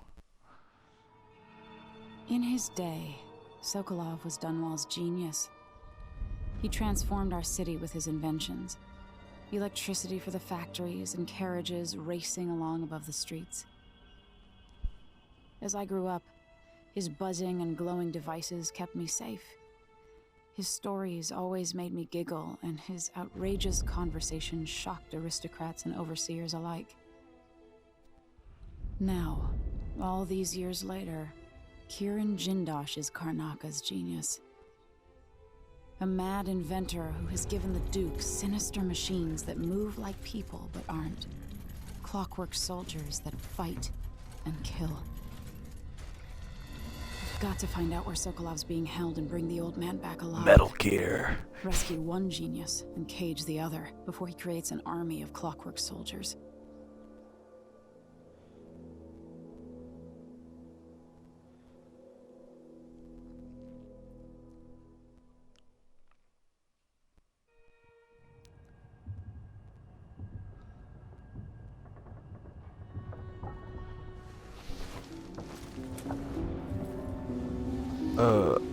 In his day, Sokolov was Dunwall's genius. He transformed our city with his inventions. Electricity for the factories and carriages racing along above the streets. As I grew up, his buzzing and glowing devices kept me safe. His stories always made me giggle, and his outrageous conversations shocked aristocrats and overseers alike. Now, all these years later, Kirin Jindosh is Karnaka's genius. A mad inventor who has given the Duke sinister machines that move like people but aren't. Clockwork soldiers that fight and kill. I've got to find out where Sokolov's being held and bring the old man back alive. Metal Gear. Rescue one genius and cage the other before he creates an army of clockwork soldiers.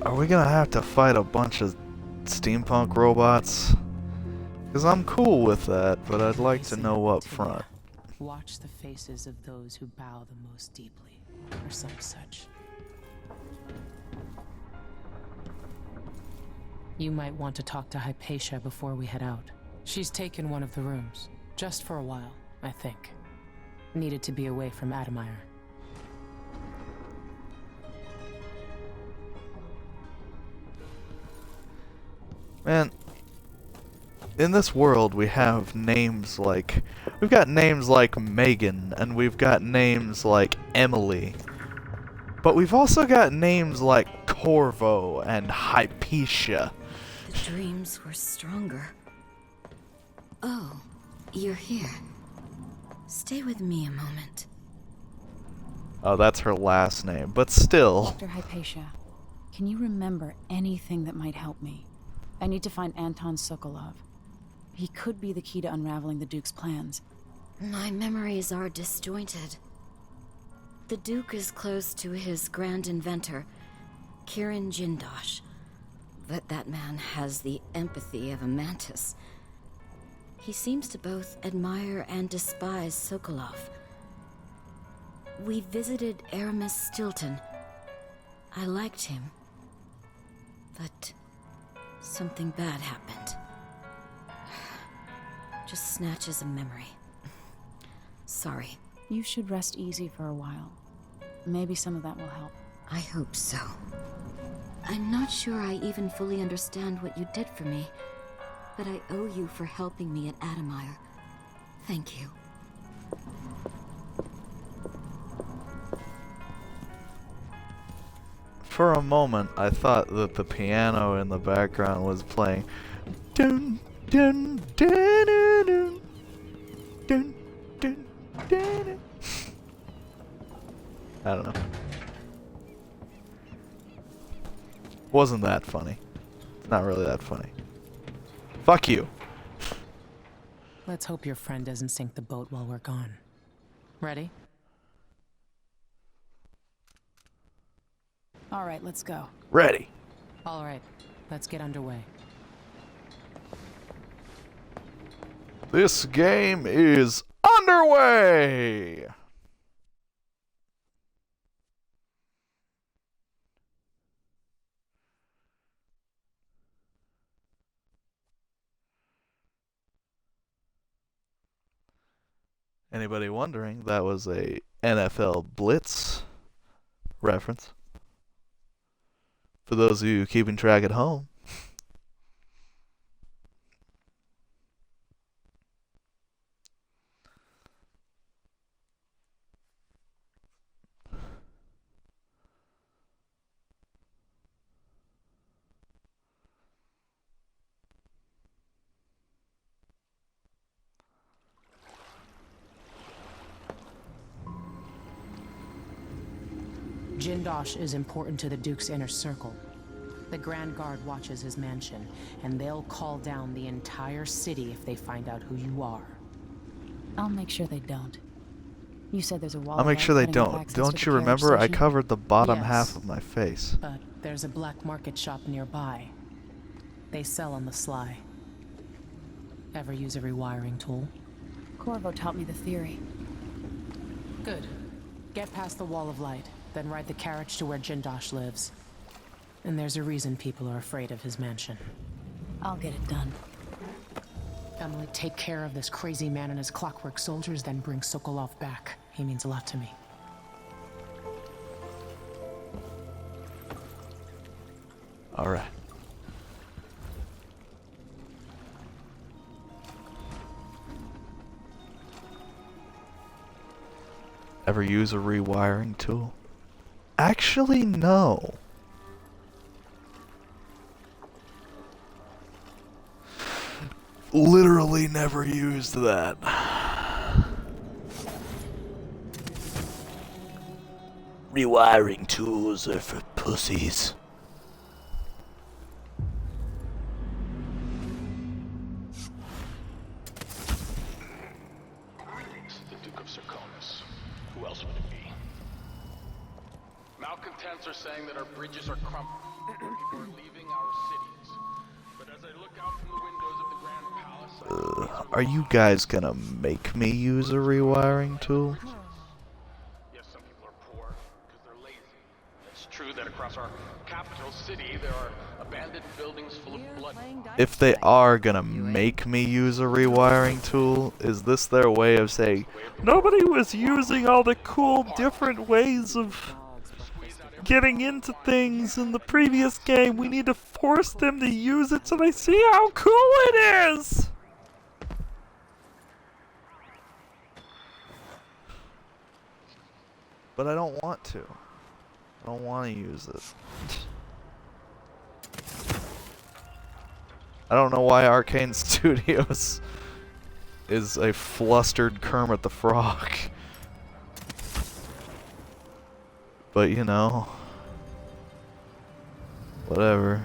Are we gonna have to fight a bunch of steampunk robots? Because I'm cool with that, but I'd like to know up front. Watch the faces of those who bow the most deeply, or some such. You might want to talk to Hypatia before we head out. She's taken one of the rooms, just for a while, I think. Needed to be away from Admire. Man, in this world we have names like... We've got names like Megan, and we've got names like Emily. But we've also got names like Corvo and Hypatia. The dreams were stronger. Oh, you're here. Stay with me a moment. Oh, that's her last name, but still. Dr. Hypatia, can you remember anything that might help me? I need to find Anton Sokolov. He could be the key to unraveling the Duke's plans. My memories are disjointed. The Duke is close to his grand inventor, Kirin Jindosh. But that man has the empathy of a mantis. He seems to both admire and despise Sokolov. We visited Aramis Stilton. I liked him. But something bad happened. Just snatches of memory. Sorry. You should rest easy for a while. Maybe some of that will help. I hope so. I'm not sure I even fully understand what you did for me, but I owe you for helping me at Adamire. Thank you. For a moment, I thought that the piano in the background was playing. Dun dun dun dun dun dun dun dun. I don't know. Wasn't that funny? It's not really that funny. Fuck you. Let's hope your friend doesn't sink the boat while we're gone. Ready? All right, let's go. Ready. All right, let's get underway. This game is underway! Anybody wondering, that was a NFL Blitz reference. For those of you keeping track at home. Jindosh is important to the Duke's inner circle. The Grand Guard watches his mansion, and they'll call down the entire city if they find out who you are. I'll make sure they don't. You said there's a wall. I'll make sure they don't. Don't you remember? I covered the bottom half of my face. But there's a black market shop nearby. They sell on the sly. Ever use a rewiring tool? Corvo taught me the theory. Good. Get past the wall of light, then ride the carriage to where Jindosh lives. And there's a reason people are afraid of his mansion. I'll get it done. Emily, take care of this crazy man and his clockwork soldiers, then bring Sokolov back. He means a lot to me. All right. Ever use a rewiring tool? Actually, no. Literally never used that. Rewiring tools are for pussies. The Duke of Serkonis. Who else would it be? Malcontents are saying that our bridges are crumbling. People are leaving our cities. But as I look out from the windows of the Grand Palace, Are you guys gonna make me use a rewiring tool? yes, some people are poor because they're lazy. It's true that across our capital city there are abandoned buildings full of blood. If they are gonna make me use a rewiring tool, is this their way of saying, nobody was using all the cool different ways of getting into things in the previous game, we need to force them to use it so they see how cool it is! But I don't want to. I don't want to use it. I don't know why Arcane Studios is a flustered Kermit the Frog. But you know, whatever.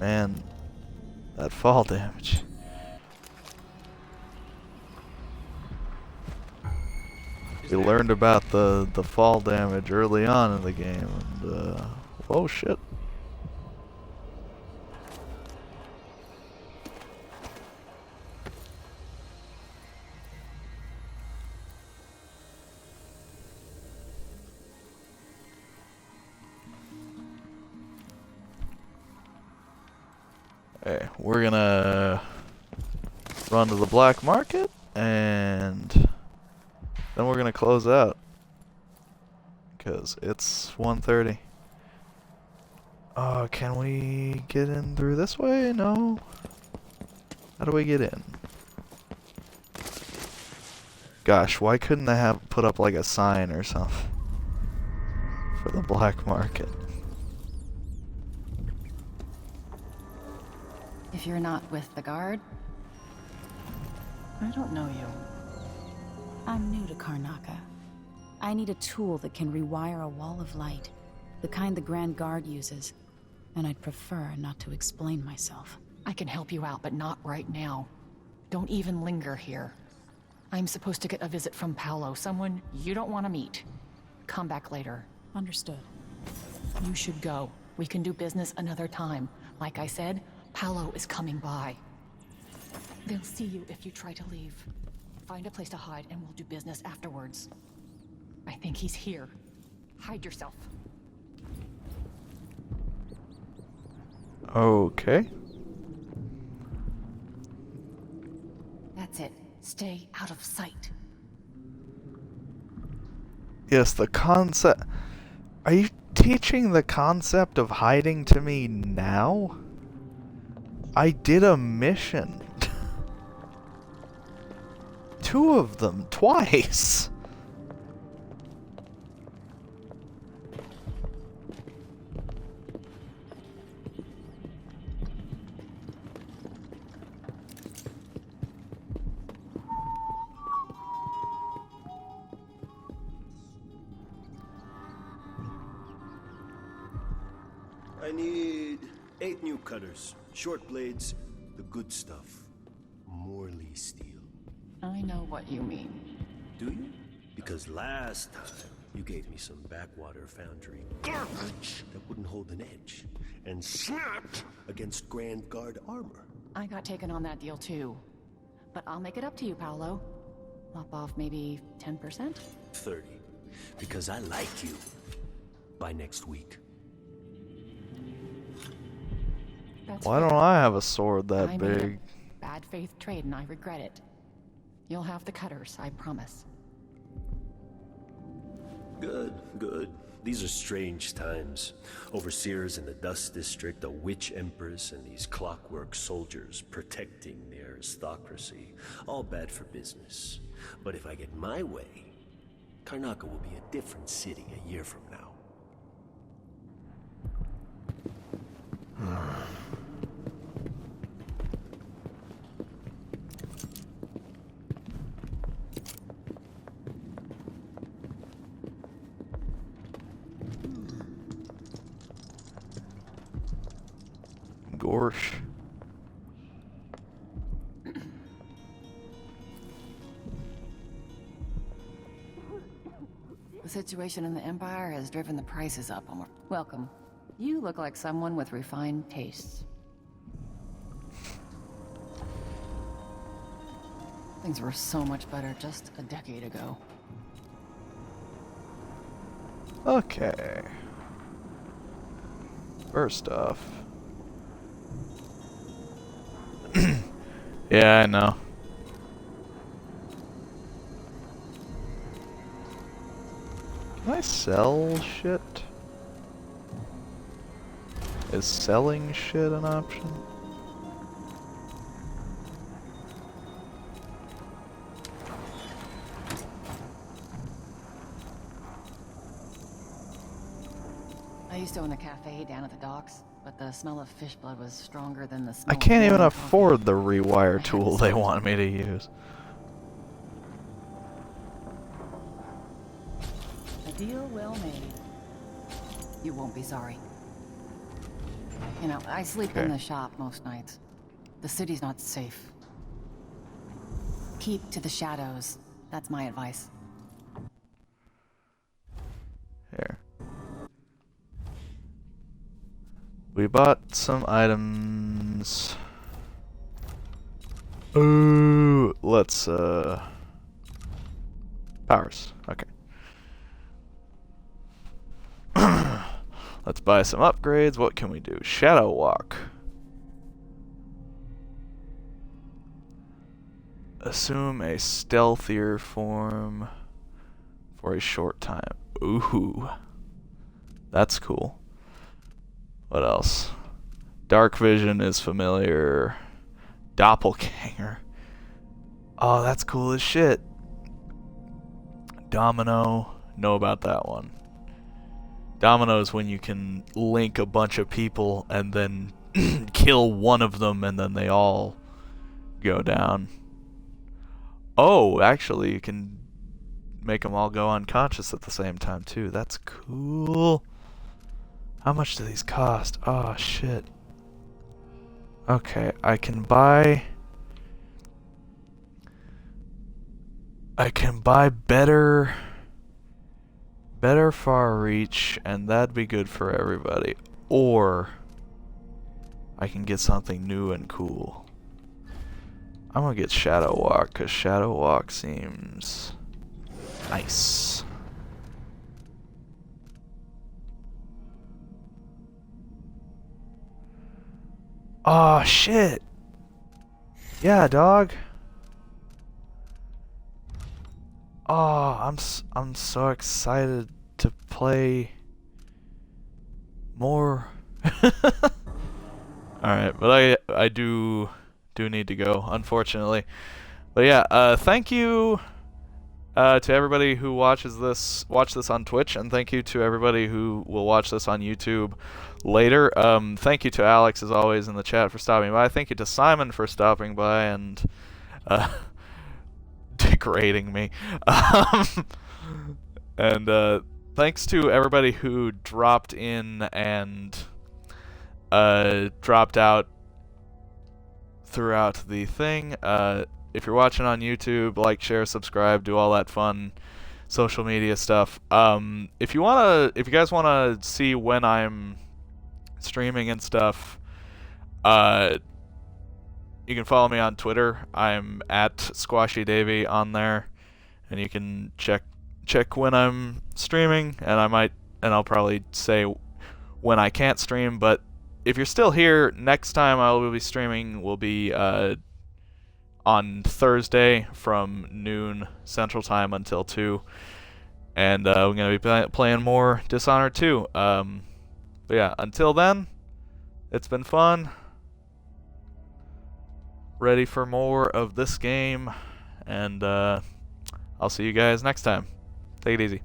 Man, that fall damage. We learned about the fall damage early on in the game, and oh shit. Okay, we're gonna run to the black market, and then we're gonna close out. Because it's 1:30. Can we get in through this way? No. How do we get in? Gosh, why couldn't they have put up like a sign or something for the black market? If you're not with the guard, I don't know you. I'm new to Karnaca. I need a tool that can rewire a wall of light, the kind the Grand Guard uses, and I'd prefer not to explain myself. I can help you out, but not right now. Don't even linger here. I'm supposed to get a visit from Paolo, someone you don't want to meet. Come back later. Understood. You should go. We can do business another time. Like I said, Paolo is coming by. They'll see you if you try to leave. Find a place to hide and we'll do business afterwards. I think he's here. Hide yourself. Okay. That's it. Stay out of sight. Yes, the concept... Are you teaching the concept of hiding to me now? I did a mission. 2 of them, twice. I need 8 new cutters, short blades, the good stuff. Morley steel. I know what you mean. Do you? Because last time you gave me some backwater foundry garbage that wouldn't hold an edge and snapped against Grand Guard armor. I got taken on that deal too. But I'll make it up to you, Paolo. Lop off maybe 10%? 30. Because I like you. By next week. Why don't I have a sword that I made big? a bad faith trade and I regret it. You'll have the cutters, I promise. Good, good. These are strange times. Overseers in the Dust District, a witch empress, and these clockwork soldiers protecting the aristocracy. All bad for business. But if I get my way, Karnaca will be a different city a year from now. Gorsh. The situation in the Empire has driven the prices up. Welcome. You look like someone with refined tastes. Things were so much better just a decade ago. Okay. First off. Yeah, I know. Can I sell shit? Is selling shit an option? I used to own a cafe down at the docks, but the smell of fish blood was stronger than the smell I can't of even coffee. afford the rewire tool they want me to use. A deal well made. You won't be sorry. You know, I sleep in Okay. the shop most nights. The city's not safe. Keep to the shadows. That's my advice. Here. We bought some items. Ooh, let's powers. Okay. Let's buy some upgrades. What can we do? Shadow walk. Assume a stealthier form for a short time. Ooh. That's cool. What else? Dark vision is familiar. Doppelganger. Oh, that's cool as shit. Domino. Know about that one. Domino is when you can link a bunch of people and then kill one of them and then they all go down. Oh, actually, you can make them all go unconscious at the same time, too. That's cool. How much do these cost? Oh, shit. Okay, I can buy better far reach, and that'd be good for everybody. Or I can get something new and cool. I'm gonna get Shadow Walk, because Shadow Walk seems nice. Oh shit. Yeah, dog. Oh, I'm so excited to play more. Alright, but I do need to go, unfortunately. But yeah, thank you to everybody who watch this on Twitch, and thank you to everybody who will watch this on YouTube later. Thank you to Alex, as always, in the chat for stopping by. Thank you to Simon for stopping by and degrading me. And thanks to everybody who dropped in and dropped out throughout the thing. If you're watching on YouTube, like, share, subscribe, do all that fun social media stuff. If you guys wanna see when I'm streaming and stuff, you can follow me on Twitter. I'm at Squashy Davey on there, and you can check when I'm streaming, and I'll probably say when I can't stream. But if you're still here, next time I will be streaming will be on Thursday from noon Central Time until 2, and we're gonna be playing more Dishonored 2. But yeah, until then, it's been fun. Ready for more of this game, and I'll see you guys next time. Take it easy.